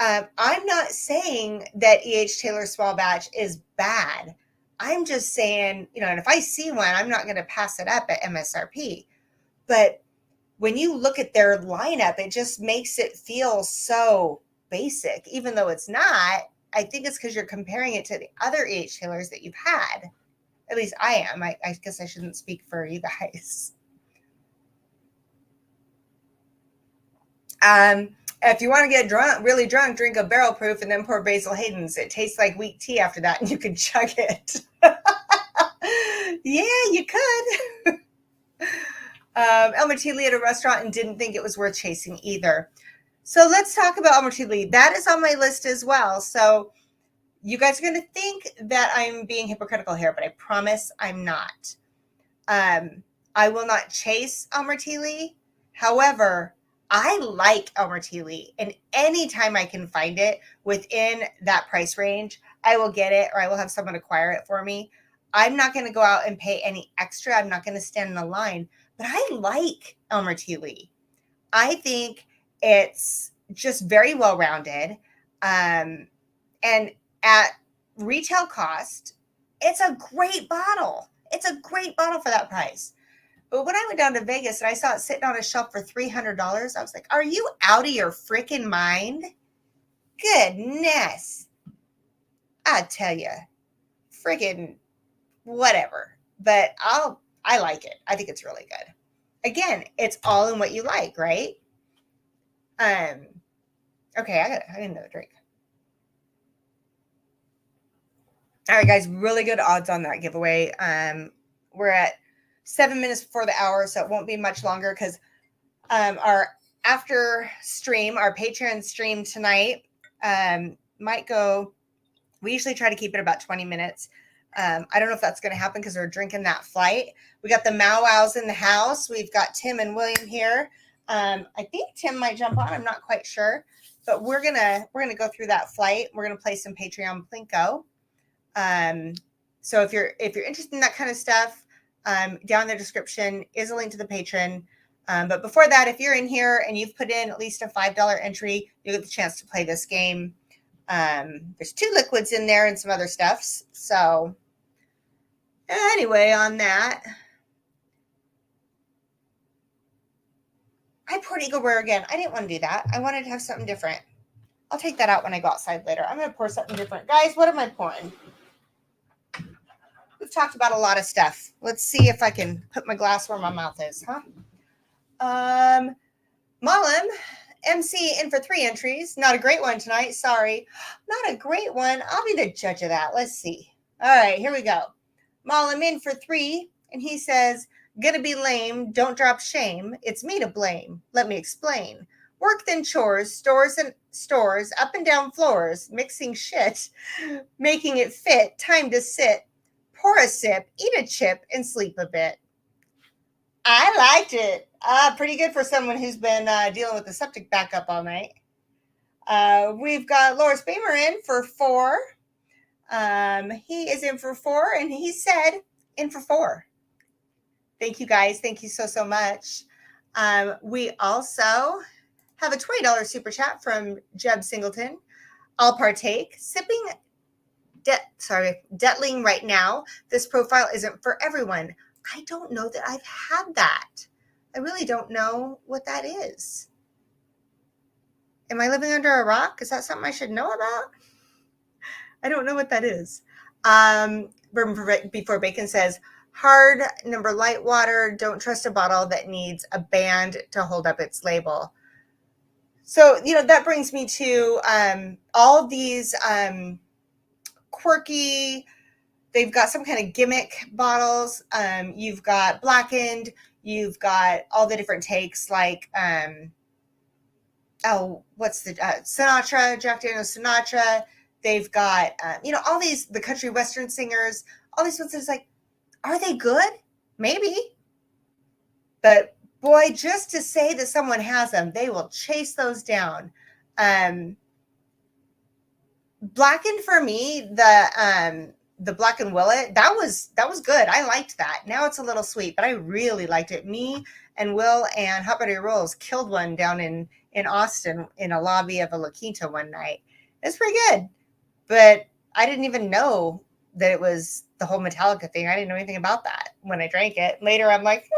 I'm not saying that E.H. Taylor small batch is bad. I'm just saying, and if I see one, I'm not going to pass it up at MSRP. But when you look at their lineup, it just makes it feel so basic, even though it's not. I think it's because you're comparing it to the other E.H. Taylors that you've had. At least I am. I guess I shouldn't speak for you guys. If you want to get really drunk, drink a barrel proof and then pour Basil Hayden's. It tastes like weak tea after that, and you can chug it. Yeah, you could. Elmer T. Lee at a restaurant and didn't think it was worth chasing either. So let's talk about Elmer T. Lee. That is on my list as well. So you guys are going to think that I'm being hypocritical here, but I promise I'm not. I will not chase Elmer T. Lee. However, I like Elmer T. Lee, and anytime I can find it within that price range, I will get it, or I will have someone acquire it for me. I'm not going to go out and pay any extra. I'm not going to stand in the line, but I like Elmer T. Lee. I think it's just very well-rounded, and at retail cost, it's a great bottle. It's a great bottle for that price. But when I went down to Vegas and I saw it sitting on a shelf for $300, I was like, are you out of your freaking mind? Goodness. I tell you, freaking whatever. But I like it. I think it's really good. Again, it's all in what you like, right? Okay, I need another drink. All right, guys, really good odds on that giveaway. We're at 7 minutes before the hour, so it won't be much longer because our after stream, our Patreon stream tonight might go. We usually try to keep it about 20 minutes. I don't know if that's going to happen because we're drinking that flight. We got the Mau Wows in the house. We've got Tim and William here. I think Tim might jump on. I'm not quite sure, but we're gonna go through that flight. We're gonna play some Patreon Plinko. So if you're interested in that kind of stuff, down in the description is a link to the Patreon. But before that, if you're in here and you've put in at least a $5 entry, you get the chance to play this game. There's 2 liquids in there and some other stuffs. So anyway, on that, I poured Eagle Rare again. I didn't want to do that. I wanted to have something different. I'll take that out when I go outside later. I'm going to pour something different. Guys, what am I pouring? We've talked about a lot of stuff. Let's see if I can put my glass where my mouth is, huh? Malum, MC in for 3 entries. Not a great one tonight. Sorry. Not a great one. I'll be the judge of that. Let's see. All right, here we go. Malum in for 3, and he says, gonna be lame. Don't drop shame. It's me to blame. Let me explain. Work then chores, stores and stores, up and down floors, mixing shit, making it fit. Time to sit. Pour a sip, eat a chip, and sleep a bit. I liked it. Pretty good for someone who's been dealing with the septic backup all night. We've got Loris Beamer in for 4. He is in for 4, and he said in for 4. Thank you, guys. Thank you so much. We also have a $20 super chat from Jeb Singleton. I'll partake. Sipping Detling right now. This profile isn't for everyone. I don't know that I've had that. I really don't know what that is. Am I living under a rock? Is that something I should know about? I don't know what that is. Bourbon Before Bacon says, hard number light water. Don't trust a bottle that needs a band to hold up its label. So, that brings me to all of these quirky, they've got some kind of gimmick bottles. You've got blackened. You've got all the different takes like, what's the Sinatra, Jack Daniel's Sinatra. They've got, all these, the country western singers, all these ones. It's like, are they good? Maybe. But boy, just to say that someone has them, they will chase those down. Blackened for me, the Black and Willet, that was good. I liked that. Now it's a little sweet, but I really liked it. Me and Will and Hot Buttery Rolls killed one down in Austin in a lobby of a La Quinta one night. It's pretty good, but I didn't even know that it was the whole Metallica thing. I didn't know anything about that when I drank it. Later, I'm like,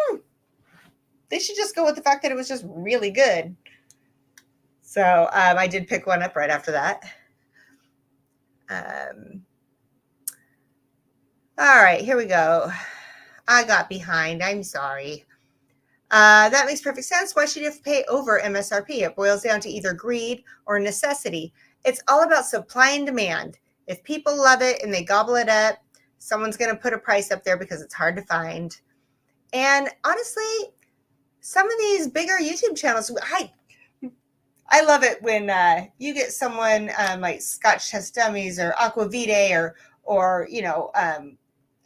they should just go with the fact that it was just really good. So I did pick one up right after that. All right, here we go. I got behind. I'm sorry. That makes perfect sense. Why should you have to pay over MSRP? It boils down to either greed or necessity. It's all about supply and demand. If people love it and they gobble it up, someone's going to put a price up there because it's hard to find. And honestly, some of these bigger YouTube channels, I love it when you get someone like Scotch Test Dummies or Aquavite or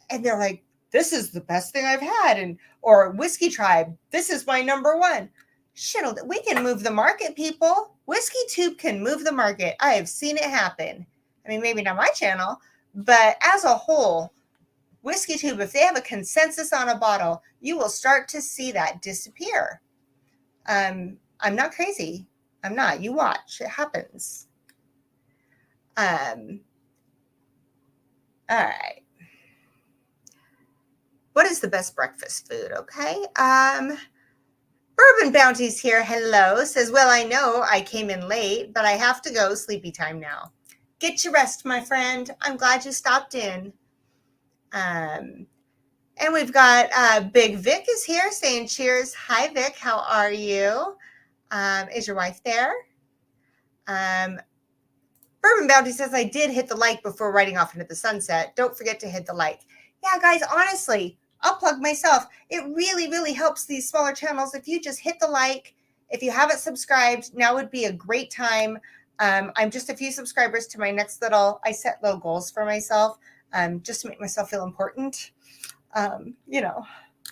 and they're like, this is the best thing I've had, or Whiskey Tribe, this is my number 1. Shit, we can move the market, people. Whiskey Tube can move the market. I have seen it happen. I mean, maybe not my channel, but as a whole, Whiskey Tube, if they have a consensus on a bottle, you will start to see that disappear. I'm not crazy. I'm not. You watch. It happens. All right. What is the best breakfast food? Okay. Bourbon Bounty's here. Hello. Says, well, I know I came in late, but I have to go. Sleepy time now. Get your rest, my friend. I'm glad you stopped in. And we've got Big Vic is here saying cheers. Hi, Vic. How are you? Is your wife there? Bourbon Bounty says, I did hit the like before riding off into the sunset. Don't forget to hit the like. Yeah, guys, honestly, I'll plug myself. It really, really helps these smaller channels if you just hit the like. If you haven't subscribed, now would be a great time. I'm just a few subscribers to my next I set low goals for myself just to make myself feel important.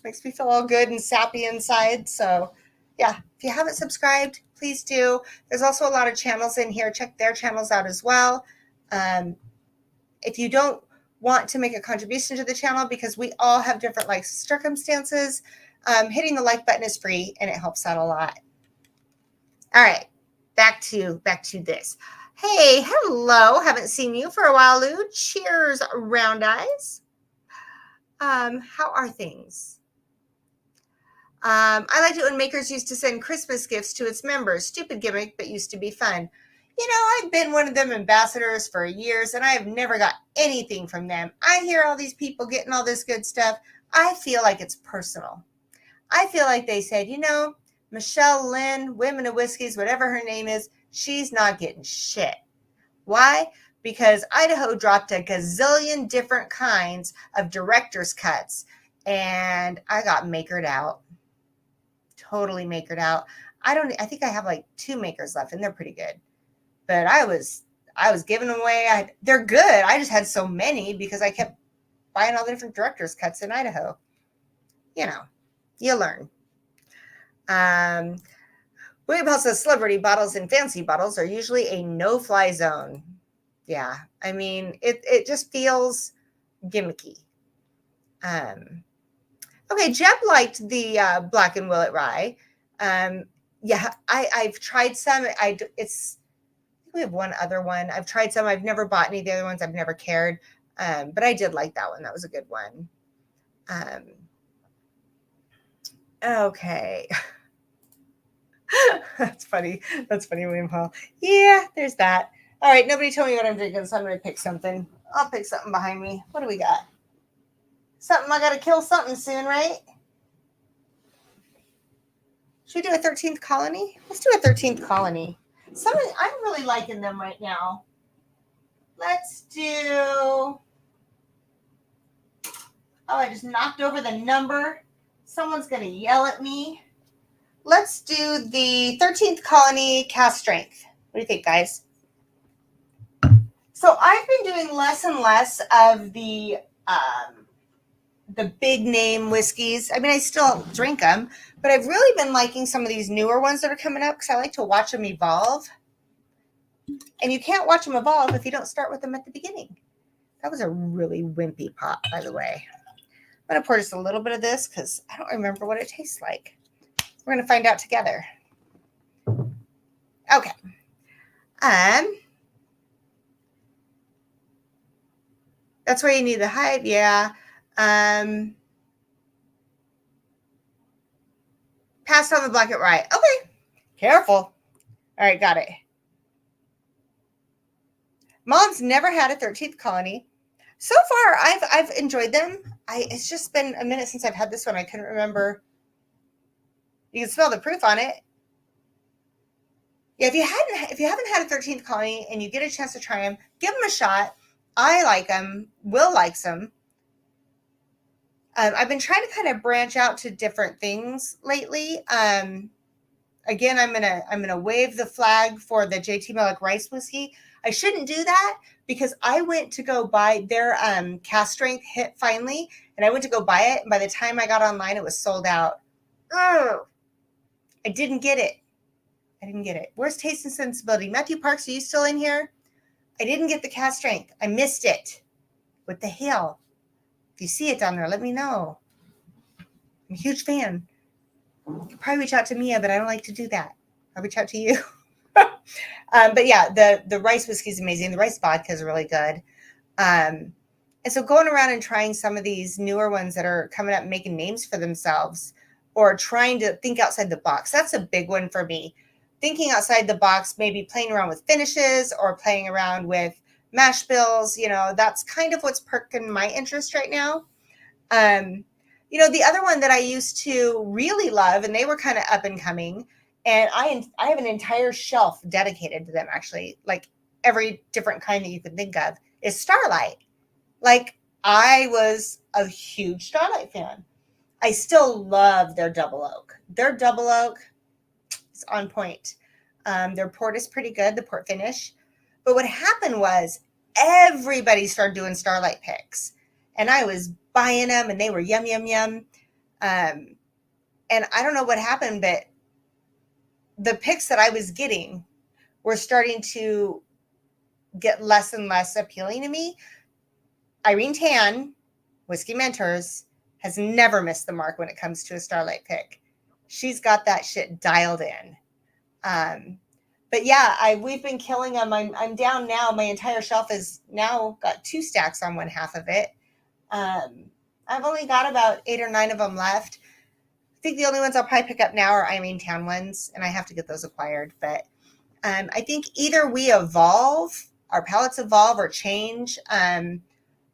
Makes me feel all good and sappy inside. So yeah, if you haven't subscribed, please do. There's also a lot of channels in here. Check their channels out as well. If you don't want to make a contribution to the channel, because we all have different like circumstances, hitting the like button is free and it helps out a lot. All right, back to this. Hey, hello. Haven't seen you for a while, Lou. Cheers, round eyes. How are things? I liked it when Makers used to send Christmas gifts to its members. Stupid gimmick, but used to be fun. You know, I've been one of them ambassadors for years, and I have never got anything from them. I hear all these people getting all this good stuff. I feel like it's personal. I feel like they said, you know, Michelle Lynn, Women of Whiskeys, whatever her name is, she's not getting shit. Why? Because Idaho dropped a gazillion different kinds of director's cuts, and I got makered out. Totally makered out. I think I have like 2 makers left, and they're pretty good. But I was giving them away. They're good. I just had so many because I kept buying all the different director's cuts in Idaho. You know, you learn. William Paul says celebrity bottles and fancy bottles are usually a no-fly zone. Yeah, I mean, it just feels gimmicky. Okay, Jeb liked the Black and Willet Rye. Yeah, I've tried some. I think we have one other one. I've tried some. I've never bought any of the other ones. I've never cared. But I did like that one. That was a good one. Okay. That's funny. That's funny, William Paul. Yeah, there's that. All right, nobody told me what I'm drinking, so I'm going to pick something. I'll pick something behind me. What do we got? Something, I got to kill something soon, right? Should we do a 13th colony? Let's do a 13th colony. I'm really liking them right now. Let's do... Oh, I just knocked over the number. Someone's going to yell at me. Let's do the 13th colony cast strength. What do you think, guys? So I've been doing less and less of the big name whiskeys. I mean, I still drink them, but I've really been liking some of these newer ones that are coming up because I like to watch them evolve. And you can't watch them evolve if you don't start with them at the beginning. That was a really wimpy pop, by the way. I'm going to pour just a little bit of this because I don't remember what it tastes like. We're going to find out together. Okay. That's where you need the hide. Yeah. Passed on the Black and Rye. Okay. Careful. All right. Got it. Mom's never had a 13th colony. So far, I've enjoyed them. It's just been a minute since I've had this one. I couldn't remember. You can smell the proof on it. Yeah, if you haven't had a 13th colony and you get a chance to try them, give them a shot. I like them. Will likes them. I've been trying to kind of branch out to different things lately. Again, I'm gonna wave the flag for the JT Malik Rice whiskey. I shouldn't do that because I went to go buy their cast strength hit finally, and I went to go buy it, and by the time I got online, it was sold out. Ugh. I didn't get it. Where's Taste and Sensibility? Matthew Parks, are you still in here? I didn't get the cast strength. I missed it. What the hell? If you see it down there, let me know. I'm a huge fan. You can probably reach out to Mia, but I don't like to do that. I'll reach out to you. But yeah, the rice whiskey is amazing. The rice vodka is really good. And so going around and trying some of these newer ones that are coming up and making names for themselves, or trying to think outside the box. That's a big one for me. Thinking outside the box, maybe playing around with finishes or playing around with mash bills. You know, that's kind of what's perking my interest right now. You know, the other one that I used to really love, and they were kind of up and coming, and I have an entire shelf dedicated to them, actually, like every different kind that you could think of, is Starlight. Like, I was a huge Starlight fan. I still love their double oak. Their double oak is on point. Their port is pretty good, the port finish. But what happened was everybody started doing Starlight picks. And I was buying them, and they were yum, yum, yum. And I don't know what happened, but the picks that I was getting were starting to get less and less appealing to me. Irene Tan, Whiskey Mentors, has never missed the mark when it comes to a Starlight pick. She's got that shit dialed in. But yeah, we've been killing them. I'm down now. My entire shelf is now got 2 stacks on one half of it. I've only got about 8 or 9 of them left. I think the only ones I'll probably pick up now are Irene Town ones, and I have to get those acquired. But I think either we evolve, our palates evolve or change,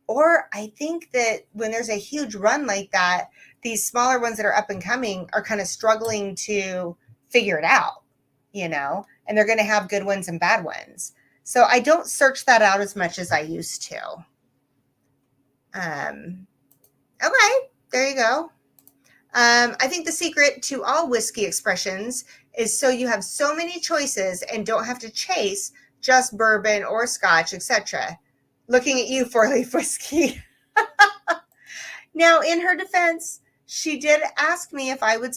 or I think that when there's a huge run like that, these smaller ones that are up and coming are kind of struggling to figure it out, you know, and they're going to have good ones and bad ones. So I don't search that out as much as I used to. Okay, there you go. I think the secret to all whiskey expressions is so you have so many choices and don't have to chase just bourbon or scotch, etc. Looking at you, 4-leaf whiskey. Now, in her defense, she did ask me if I would,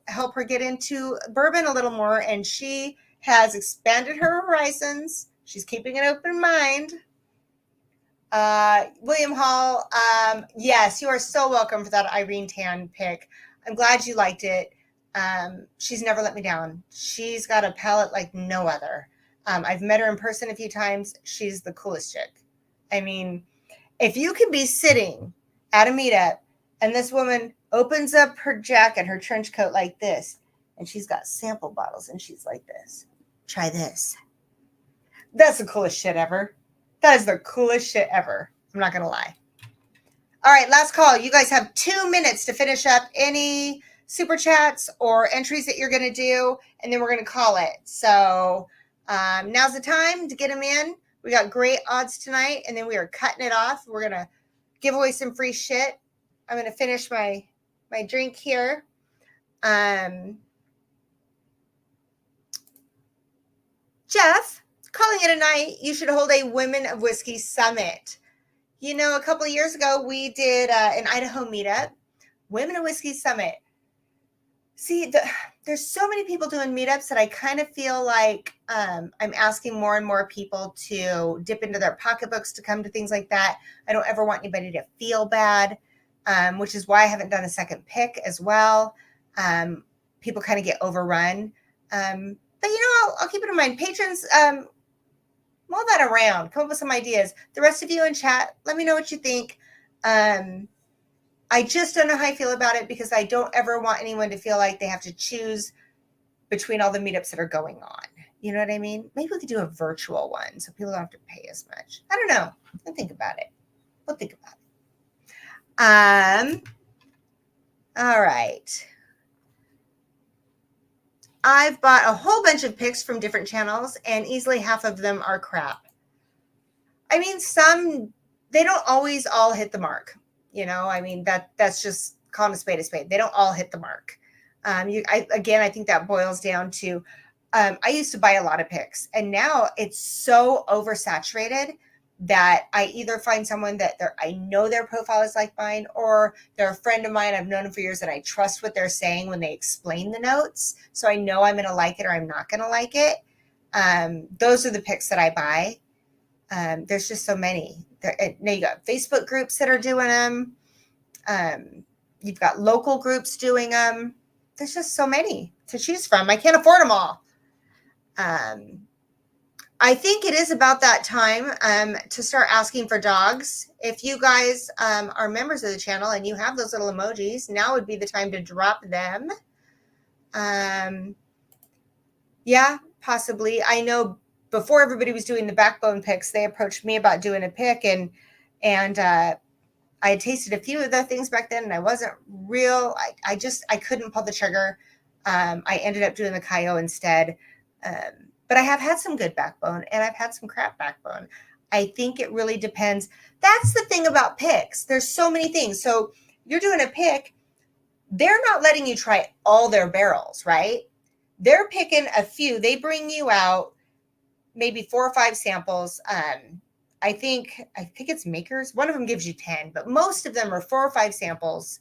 help her get into bourbon a little more, and she has expanded her horizons. She's keeping an open mind. William Hall, yes, you are so welcome for that Irene Tan pick. I'm glad you liked it. She's never let me down. She's got a palate like no other. I've met her in person a few times. She's the coolest chick. I mean, if you can be sitting at a meetup and this woman opens up her jacket, her trench coat like this, and she's got sample bottles and she's like this, try this. That's the coolest shit ever. That is the coolest shit ever. I'm not going to lie. All right, last call. You guys have 2 minutes to finish up any super chats or entries that you're going to do, and then we're going to call it. So now's the time to get them in. We got great odds tonight, and then we are cutting it off. We're going to give away some free shit. I'm going to finish my drink here. Jeff, calling it a night. You should hold a Women of Whiskey Summit. You know, a couple of years ago, we did an Idaho meetup, Women of Whiskey Summit. See, there's so many people doing meetups that I kind of feel like I'm asking more and more people to dip into their pocketbooks to come to things like that. I don't ever want anybody to feel bad, which is why I haven't done a second pick as well. People kind of get overrun. But, I'll keep it in mind. Patrons, mull that around. Come up with some ideas. The rest of you in chat, let me know what you think. I just don't know how I feel about it because I don't ever want anyone to feel like they have to choose between all the meetups that are going on. You know what I mean? Maybe we could do a virtual one so people don't have to pay as much. I don't know. We'll think about it. All right. I've bought a whole bunch of picks from different channels, and easily half of them are crap. I mean, they don't always all hit the mark. That's just calling a spade a spade. They don't all hit the mark. I think that boils down to, I used to buy a lot of picks, and now it's so oversaturated that I either find someone that I know their profile is like mine, or they're a friend of mine. I've known them for years and I trust what they're saying when they explain the notes. So I know I'm going to like it or I'm not going to like it. Those are the picks that I buy. There's just so many. Now you got Facebook groups that are doing them. You've got local groups doing them. There's just so many to choose from. I can't afford them all. I think it is about that time to start asking for dogs. If you guys are members of the channel and you have those little emojis, now would be the time to drop them. Yeah, possibly. I know before everybody was doing the backbone picks, they approached me about doing a pick, and I had tasted a few of the things back then, and I wasn't real. I couldn't pull the trigger. I ended up doing the Kaio instead. But I have had some good backbone, and I've had some crap backbone. I think it really depends. That's the thing about picks. There's so many things. So you're doing a pick. They're not letting you try all their barrels, right? They're picking a few. They bring you out maybe 4 or 5 samples. I think it's Makers. One of them gives you 10, but most of them are 4 or 5 samples,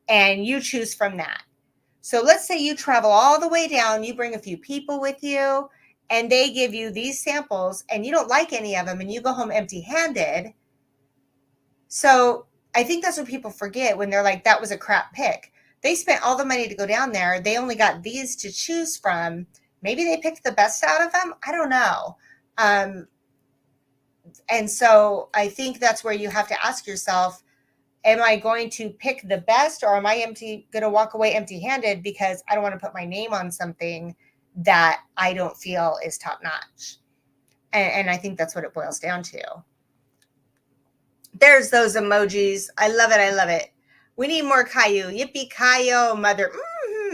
and you choose from that. So let's say you travel all the way down. You bring a few people with you, and they give you these samples, and you don't like any of them, and you go home empty-handed. So I think that's what people forget when they're like, that was a crap pick. They spent all the money to go down there. They only got these to choose from. Maybe they picked the best out of them. I don't know. And so I think that's where you have to ask yourself, am I going to pick the best, or am I going to walk away empty handed because I don't want to put my name on something that I don't feel is top notch? And I think that's what it boils down to. There's those emojis. I love it. I love it. We need more Caillou. Yippee Caillou, mother.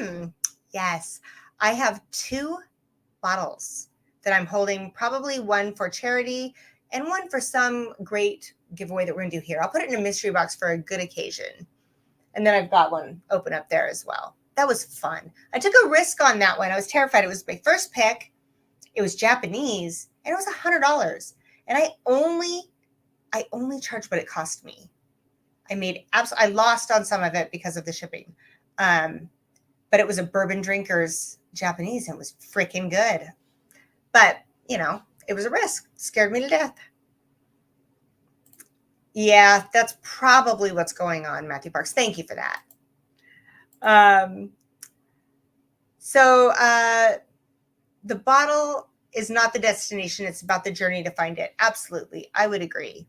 Mm-hmm. Yes. I have 2 bottles that I'm holding, probably one for charity and one for some great giveaway that we're going to do here. I'll put it in a mystery box for a good occasion. And then I've got one open up there as well. That was fun. I took a risk on that one. I was terrified. It was my first pick. It was Japanese, and it was $100. And I only charged what it cost me. I lost on some of it because of the shipping. But it was a bourbon drinker's Japanese, and it was freaking good. But, it was a risk. It scared me to death. Yeah, that's probably what's going on, Matthew Parks. Thank you for that. So the bottle is not the destination. It's about the journey to find it. Absolutely. I would agree.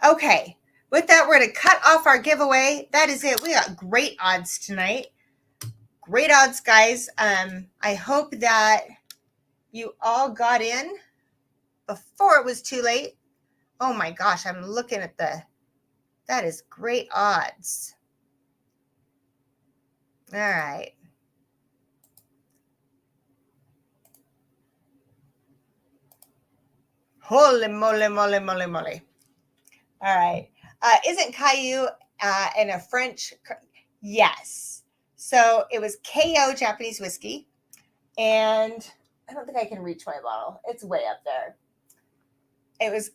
Okay. With that, we're going to cut off our giveaway. That is it. We got great odds tonight. Great odds, guys. I hope that you all got in before it was too late. Oh my gosh, I'm looking at that is great odds. All right. Holy moly, moly, moly, moly. All right. Isn't Caillou in a French? Yes. So it was KO Japanese whiskey. And I don't think I can reach my bottle. It's way up there. It was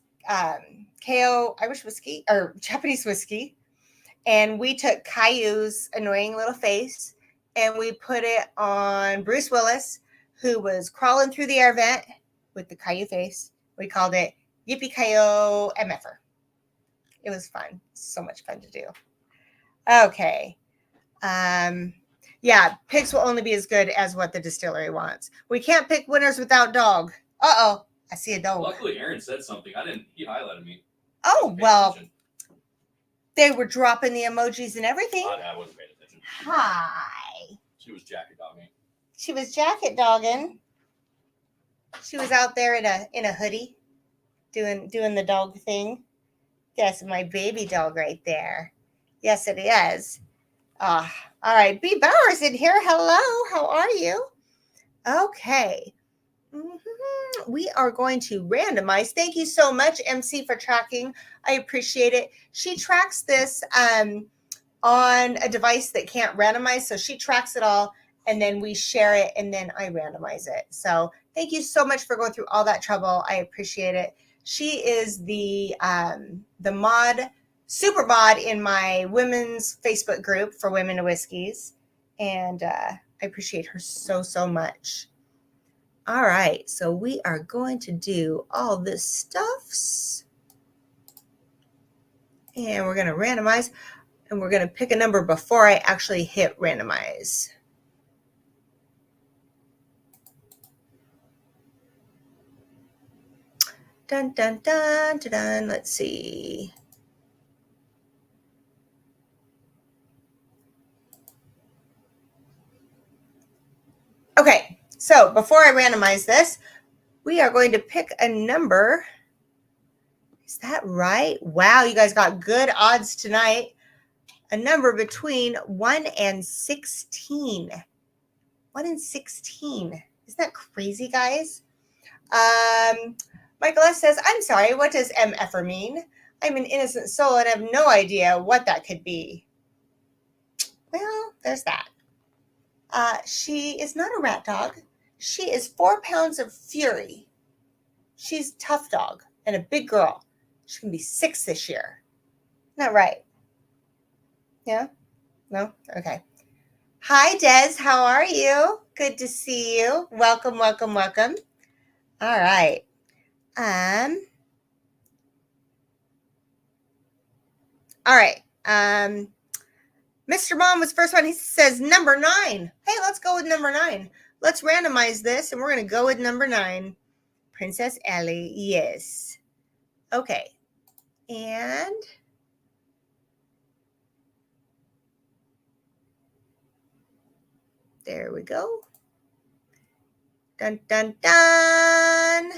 KO Irish whiskey or Japanese whiskey. And we took Caillou's annoying little face and we put it on Bruce Willis, who was crawling through the air vent with the Caillou face. We called it Yippee Caillou MFer. It was fun. So much fun to do. Okay. Yeah, picks will only be as good as what the distillery wants. We can't pick winners without dog. Uh-oh. I see a dog. Luckily, Aaron said something. He highlighted me. Oh, well. Attention. They were dropping the emojis and everything. I wasn't paying attention. Hi. She was jacket dogging. She was jacket dogging. She was out there in a hoodie doing the dog thing. That's my baby dog right there. Yes, it is. All right. B. Bowers in here. Hello. How are you? Okay. We are going to randomize. Thank you so much, MC, for tracking. I appreciate it. She tracks this on a device that can't randomize. So she tracks it all, and then we share it, and then I randomize it. So thank you so much for going through all that trouble. I appreciate it. She is the mod, super mod in my women's Facebook group for Women to Whiskeys. And I appreciate her so, so much. All right, so we are going to do all this stuffs. And we're going to randomize. And we're going to pick a number before I actually hit randomize. Dun, dun, dun, dun, dun. Let's see. Okay, so before I randomize this, we are going to pick a number. Is that right? Wow, you guys got good odds tonight. A number between 1 and 16. 1 and 16. Isn't that crazy, guys? Michael S. says, I'm sorry, what does MFer mean? I'm an innocent soul and have no idea what that could be. Well, there's that. She is not a rat dog. She is 4 pounds of fury. She's a tough dog and a big girl. She's going to be 6 this year. Isn't that right? Yeah? No? Okay. Hi, Des. How are you? Good to see you. Welcome, welcome, welcome. All right. All right. Mr. Mom was first one. He says number 9. Hey, let's go with number 9. Let's randomize this, and we're going to go with number 9. Princess Ellie, yes. Okay. And there we go. Dun, dun, dun.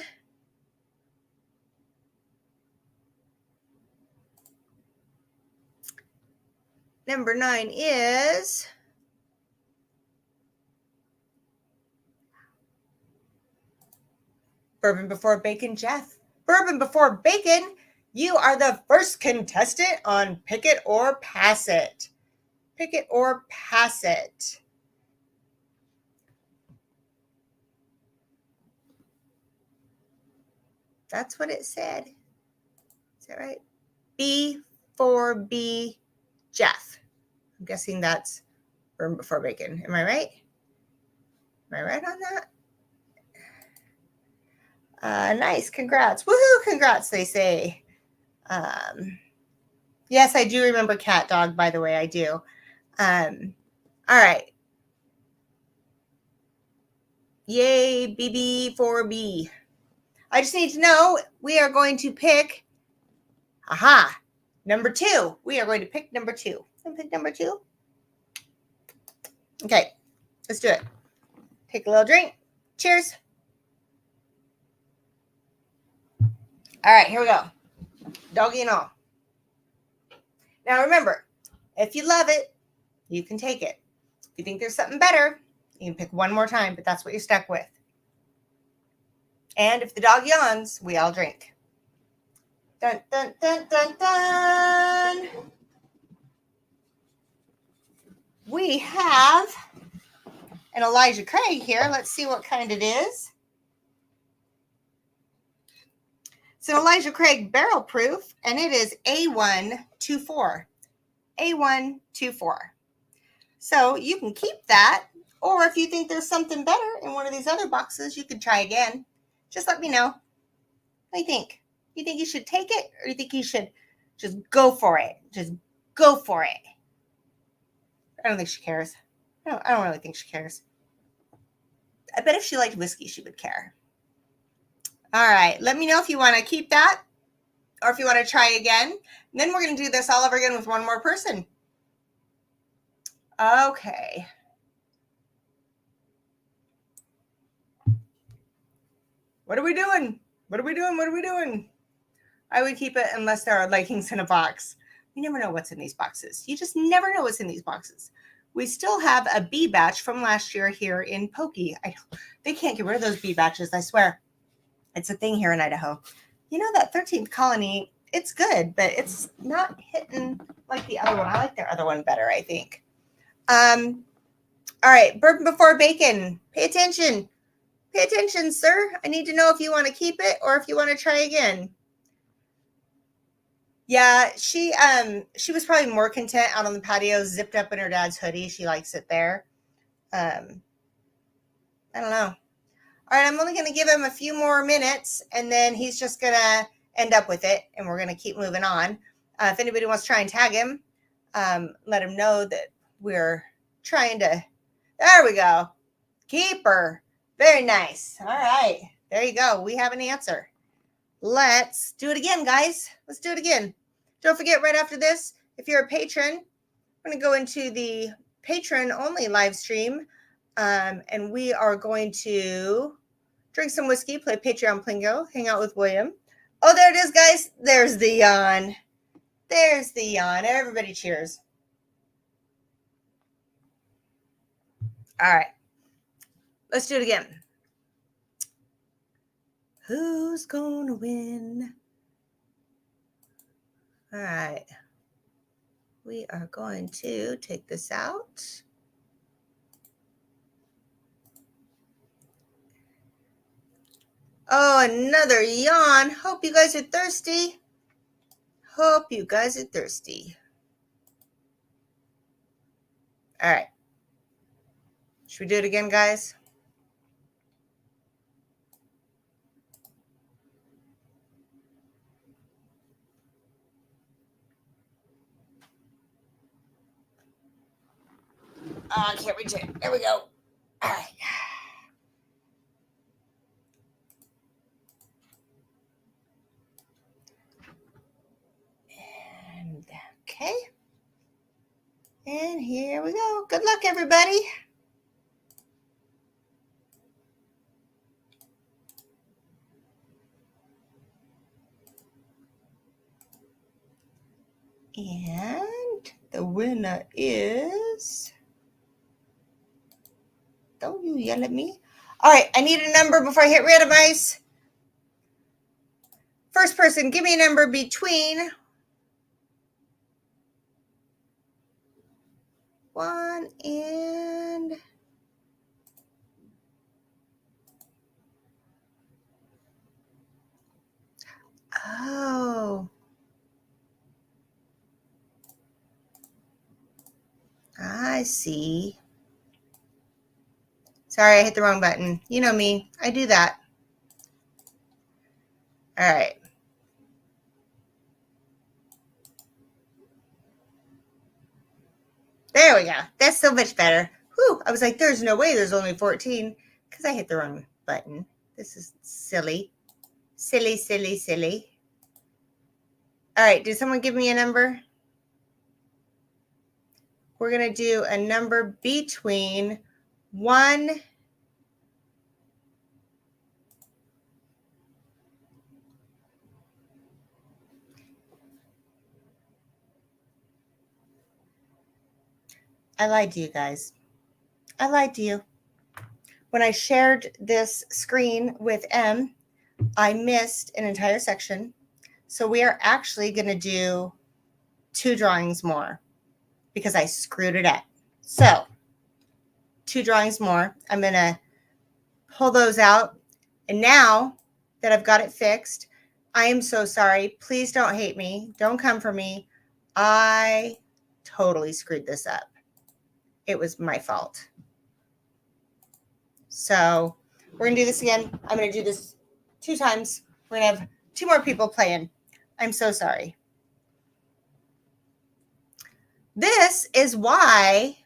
Number 9 is Bourbon Before Bacon, Jeff. Bourbon Before Bacon, you are the first contestant on Pick It or Pass It. Pick it or pass it. That's what it said. Is that right? B for B, Jeff. I'm guessing that's Bourbon Before Bacon. Am I right? Am I right on that? Nice. Congrats. Woohoo. Congrats, they say. Yes, I do remember Cat Dog, by the way. I do. All right. Yay, BB for B. I just need to know we are going to pick, number 2. We are going to pick number 2. Pick number 2. Okay, let's do it. Take a little drink. Cheers. All right, here we go. Doggy and all. Now remember, if you love it, you can take it. If you think there's something better, you can pick one more time, but that's what you're stuck with. And if the dog yawns, we all drink. Dun, dun, dun, dun, dun. We have an Elijah Craig here. Let's see what kind it is. It's an Elijah Craig barrel proof, and it is A124. A124. So you can keep that, or if you think there's something better in one of these other boxes, you could try again. Just let me know. What do you think? You think you should take it, or you think you should just go for it? Just go for it. I don't think she cares. I don't really think she cares. I bet if she liked whiskey, she would care. All right. Let me know if you want to keep that or if you want to try again. And then we're going to do this all over again with one more person. Okay. What are we doing? What are we doing? What are we doing? I would keep it unless there are leggings in a box. You never know what's in these boxes. You just never know what's in these boxes. We still have a B batch from last year here in Pokey. They can't get rid of those B batches, I swear. It's a thing here in Idaho. You know, that 13th colony, it's good, but it's not hitting like the other one. I like their other one better, I think. All right, Bourbon Before Bacon. Pay attention. Pay attention, sir. I need to know if you want to keep it or if you want to try again. Yeah, she was probably more content out on the patio, zipped up in her dad's hoodie. She likes it there. I don't know. All right, I'm only going to give him a few more minutes, and then he's just going to end up with it, and we're going to keep moving on. If anybody wants to try and tag him, let him know that we're trying to. There we go. Keeper. Very nice. All right. There you go. We have an answer. Let's do it again, guys. Let's do it again. Don't forget, right after this, if you're a patron, I'm going to go into the patron-only live stream, and we are going to drink some whiskey, play Patreon Plingo, hang out with William. Oh, there it is, guys. There's the yawn. There's the yawn. Everybody cheers. All right. Let's do it again. Who's going to win? All right. We are going to take this out. Oh, another yawn. Hope you guys are thirsty. Hope you guys are thirsty. All right. Should we do it again, guys? I can't reach it. There we go. All right. And okay. And here we go. Good luck, everybody. And the winner is... Don't you yell at me. All right, I need a number before I hit randomize. First person, give me a number between 1 and... Oh. I see. Sorry, I hit the wrong button. You know me. I do that. All right. There we go. That's so much better. Whew. I was like, there's no way there's only 14 because I hit the wrong button. This is silly. Silly, silly, silly. All right. Did someone give me a number? We're going to do a number between 1 I lied to you guys. I lied to you. When I shared this screen with M, I missed an entire section. So we are actually going to do 2 drawings more because I screwed it up. So 2 drawings more. I'm going to pull those out. And now that I've got it fixed, I am so sorry. Please don't hate me. Don't come for me. I totally screwed this up. It was my fault. So we're going to do this again. I'm going to do this 2 times. We're going to have 2 more people playing. I'm so sorry. This is why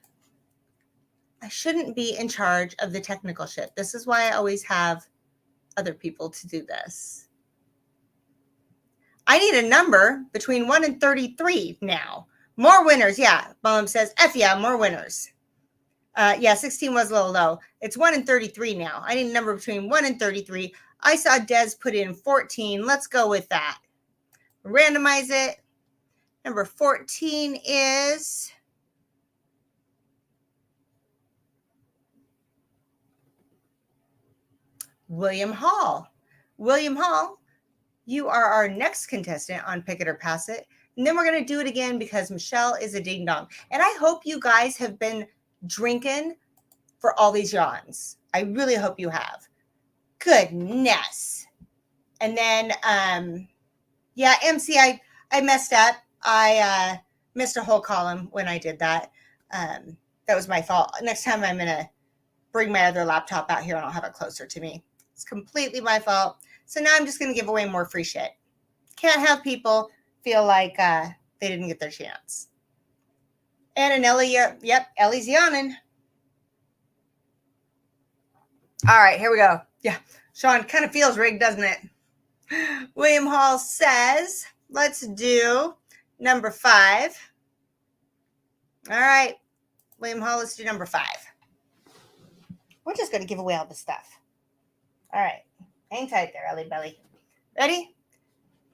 I shouldn't be in charge of the technical shit. This is why I always have other people to do this. I need a number between 1 and 33 now. More winners. Yeah. Mom says, F yeah, more winners. Yeah, 16 was a little low. It's 1 and 33 now. I need a number between 1 and 33. I saw Des put in 14. Let's go with that. Randomize it. Number 14 is William Hall. William Hall, you are our next contestant on Pick It or Pass It. And then we're going to do it again because Michelle is a ding dong. And I hope you guys have been drinking for all these yawns. I really hope you have. Goodness. And then, yeah, MC, I messed up. I missed a whole column when I did that. That was my fault. Next time I'm going to bring my other laptop out here and I'll have it closer to me. It's completely my fault. So now I'm just going to give away more free shit. Can't have people feel like they didn't get their chance. And Ellie, yep, Ellie's yawning. All right, here we go. Yeah, Sean, kind of feels rigged, doesn't it? William Hall says, let's do number 5. All right, William Hall, let's do number 5. We're just going to give away all the stuff. All right, hang tight there, Ellie Belly. Ready?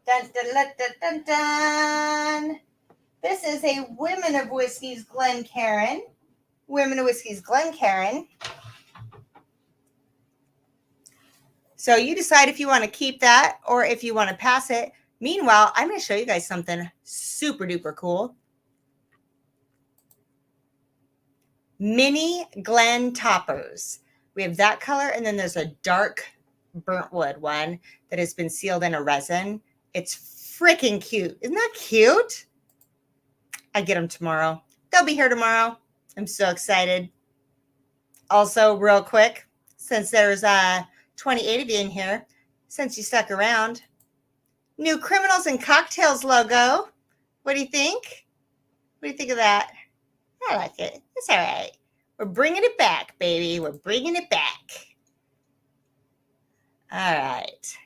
Dun, dun, dun, dun, dun, dun. This is a Women of Whiskey's Glencairn. Women of Whiskey's Glencairn. So you decide if you want to keep that or if you want to pass it. Meanwhile, I'm going to show you guys something super duper cool. Mini Glen toppers. We have that color, and then there's a dark burnt wood one that has been sealed in a resin. It's freaking cute. Isn't that cute? I get them tomorrow. They'll be here tomorrow. I'm so excited. Also, real quick, since there's 28 of you in here, since you stuck around, new Criminals and Cocktails logo. What do you think? What do you think of that? I like it. It's all right. We're bringing it back, baby. We're bringing it back. All right.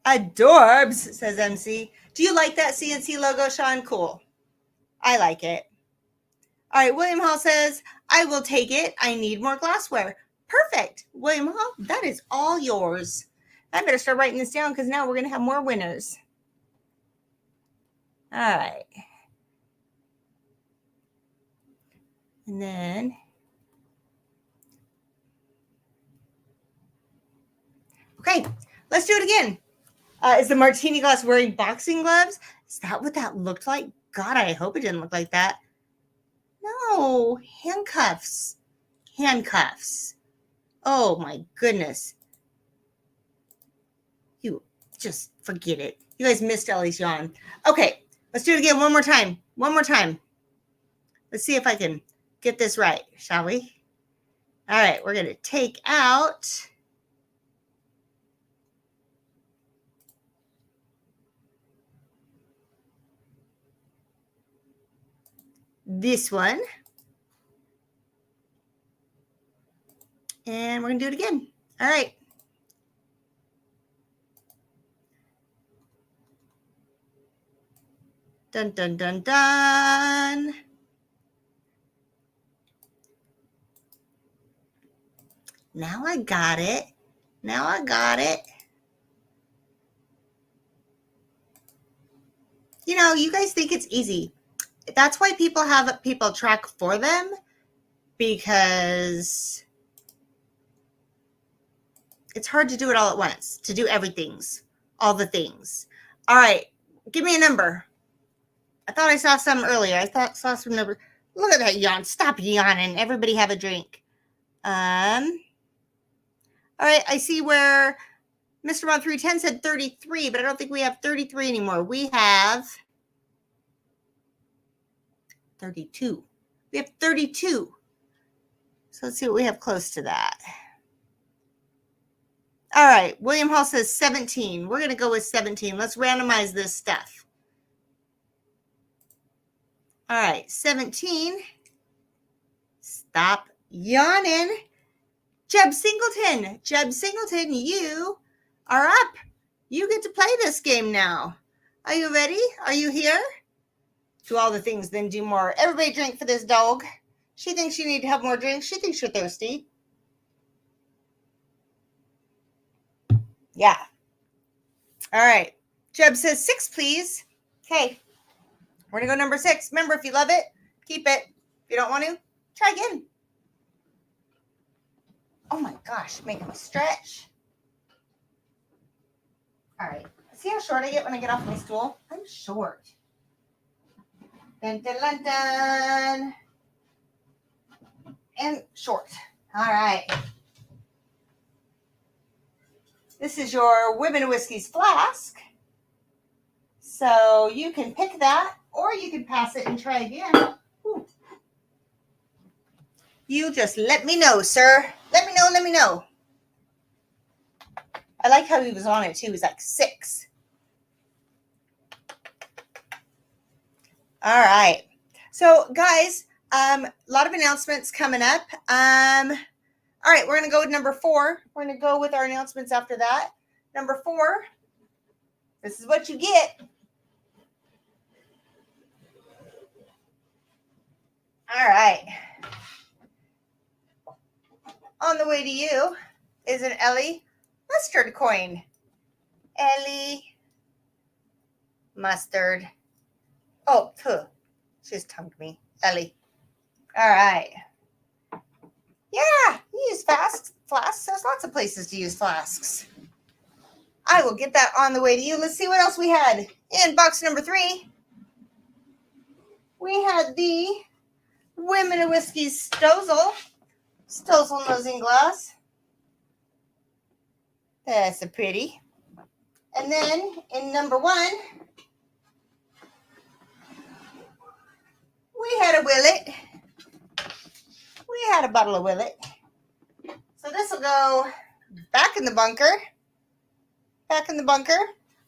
Adorbs, says MC. Do you like that CNC logo, Sean? Cool. I like it. All right, William Hall says, I will take it. I need more glassware. Perfect. William Hall, that is all yours. I better start writing this down because now we're going to have more winners. All right. And then, okay, let's do it again. Is the martini glass wearing boxing gloves? Is that what that looked like? God, I hope it didn't look like that. No, handcuffs. Handcuffs. Oh my goodness. You just forget it. You guys missed Ellie's yawn. Okay, let's do it again one more time. One more time. Let's see if I can get this right, shall we? All right, we're going to take out this one. And we're going to do it again. All right. Dun, dun, dun, dun. Now I got it. Now I got it. You know, you guys think it's easy. That's why people have people track for them, because it's hard to do it all at once, to do everything's, all the things. All right, give me a number. I thought I saw some earlier. I saw some number. Look at that yawn. Stop yawning. Everybody have a drink. All right, I see where Mr. Mod 310 said 33, but I don't think we have 33 anymore. We have 32. We have 32. So let's see what we have close to that. All right, William Hall says 17. We're going to go with 17. Let's randomize this stuff. All right, 17. Stop yawning. Jeb Singleton. Jeb Singleton, you are up. You get to play this game now. Are you ready? Are you here? Do all the things, then do more. Everybody drink for this dog. She thinks you need to have more drinks. She thinks you're thirsty. Yeah. All right. Jeb says 6, please. Okay. We're going to go number 6. Remember, if you love it, keep it. If you don't want to, try again. Oh my gosh, making me stretch. All right. See how short I get when I get off my stool? I'm short. Dun, dun, dun, dun. And short. All right. This is your Women Whiskies flask. So you can pick that, or you can pass it and try again. Ooh. You just let me know, sir. Let me know, let me know. I like how he was on it, too. He was like 6. All right. So, guys, a lot of announcements coming up. All right, we're going to go with number 4. We're going to go with our announcements after that. Number 4, this is what you get. All right. On the way to you is an Ellie Mustard coin. Ellie Mustard. Oh, she just tongued me. Ellie. All right. Yeah, you use flasks. There's lots of places to use flasks. I will get that on the way to you. Let's see what else we had. In box number 3, we had the Women of Whiskey's Stozel nosing glass. That's a pretty. And then in number 1, we had a Willet. We had a bottle of Willet. So this will go back in the bunker. Back in the bunker,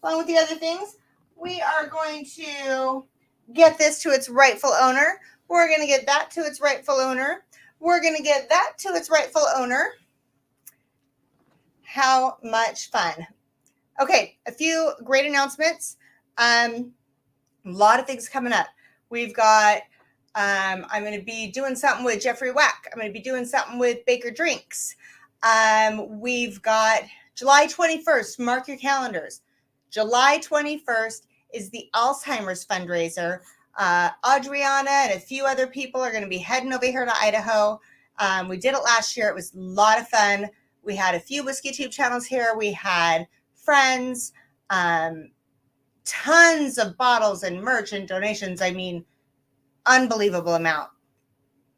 along with the other things. we are going to get this to its rightful owner. We're going to get that to its rightful owner. We're going to get that to its rightful owner. How much fun. Okay, a few great announcements. A lot of things coming up. We've got, I'm going to be doing something with Jeffrey Wack. I'm going to be doing something with Baker Drinks. We've got July 21st. Mark your calendars. July 21st is the Alzheimer's fundraiser. Adriana and a few other people are going to be heading over here to Idaho. We did it last year. It was a lot of fun. We had a few Whiskey Tube channels here. We had friends, tons of bottles and merch and donations. I mean, unbelievable amount.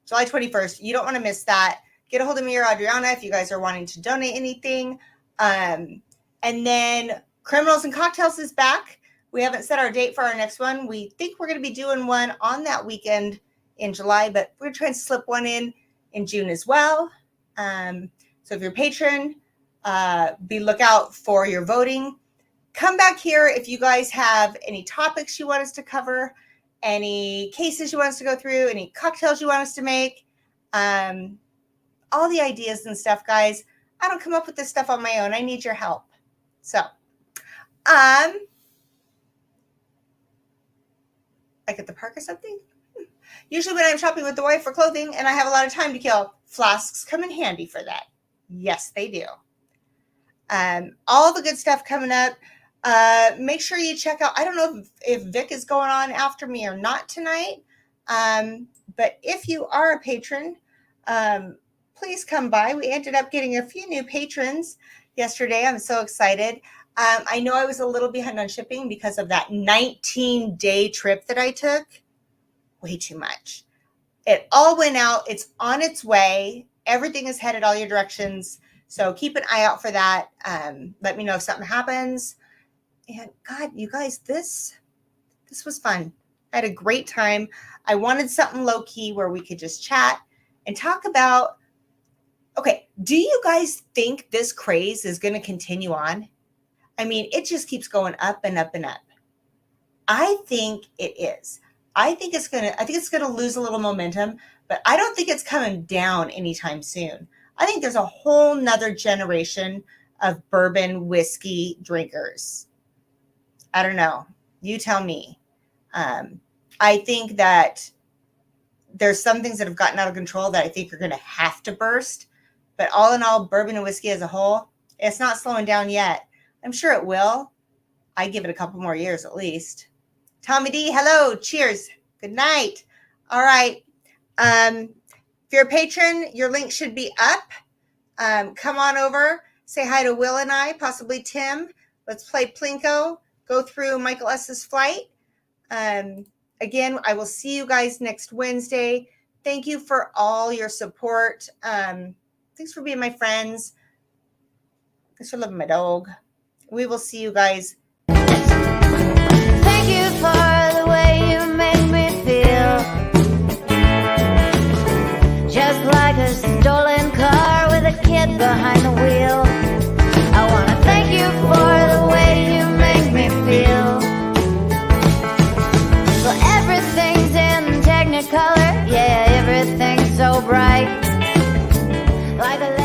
July 21st. You don't want to miss that. Get a hold of me or Adriana if you guys are wanting to donate anything. And then Criminals and Cocktails is back. We haven't set our date for our next one. We think we're going to be doing one on that weekend in July, but we're trying to slip one in June as well. So if you're a patron, be lookout for your voting. Come back here if you guys have any topics you want us to cover, any cases you want us to go through, any cocktails you want us to make, all the ideas and stuff, guys. I don't come up with this stuff on my own. I need your help. So, like at the park or something? Usually when I'm shopping with the wife for clothing and I have a lot of time to kill, flasks come in handy for that. Yes, they do. All the good stuff coming up. Make sure you check out, I don't know if Vic is going on after me or not tonight, but if you are a patron, please come by. We ended up getting a few new patrons yesterday. I'm so excited. I know I was a little behind on shipping because of that 19-day trip that I took. Way too much. It all went out. It's on its way. Everything is headed all your directions. So keep an eye out for that. Let me know if something happens. And God, you guys, this was fun. I had a great time. I wanted something low-key where we could just chat and talk about, okay, do you guys think this craze is going to continue on? I mean, it just keeps going up and up and up. I think it is. I think it's gonna lose a little momentum, but I don't think it's coming down anytime soon. I think there's a whole nother generation of bourbon whiskey drinkers. I don't know. You tell me. I think that there's some things that have gotten out of control that I think are going to have to burst. But all in all, bourbon and whiskey as a whole, it's not slowing down yet. I'm sure it will. I give it a couple more years at least. Tommy D, hello. Cheers. Good night. All right. If you're a patron, your link should be up. Come on over. Say hi to Will and I, possibly Tim. Let's play Plinko. Go through Michael S.'s flight. Again, I will see you guys next Wednesday. Thank you for all your support. Thanks for being my friends. Thanks for loving my dog. We will see you guys. Thank you for the way you make me feel. Just like a stolen car with a kid behind the wheel. I want to thank you for the way you make me feel. Well, everything's in Technicolor. Yeah, everything's so bright. Like a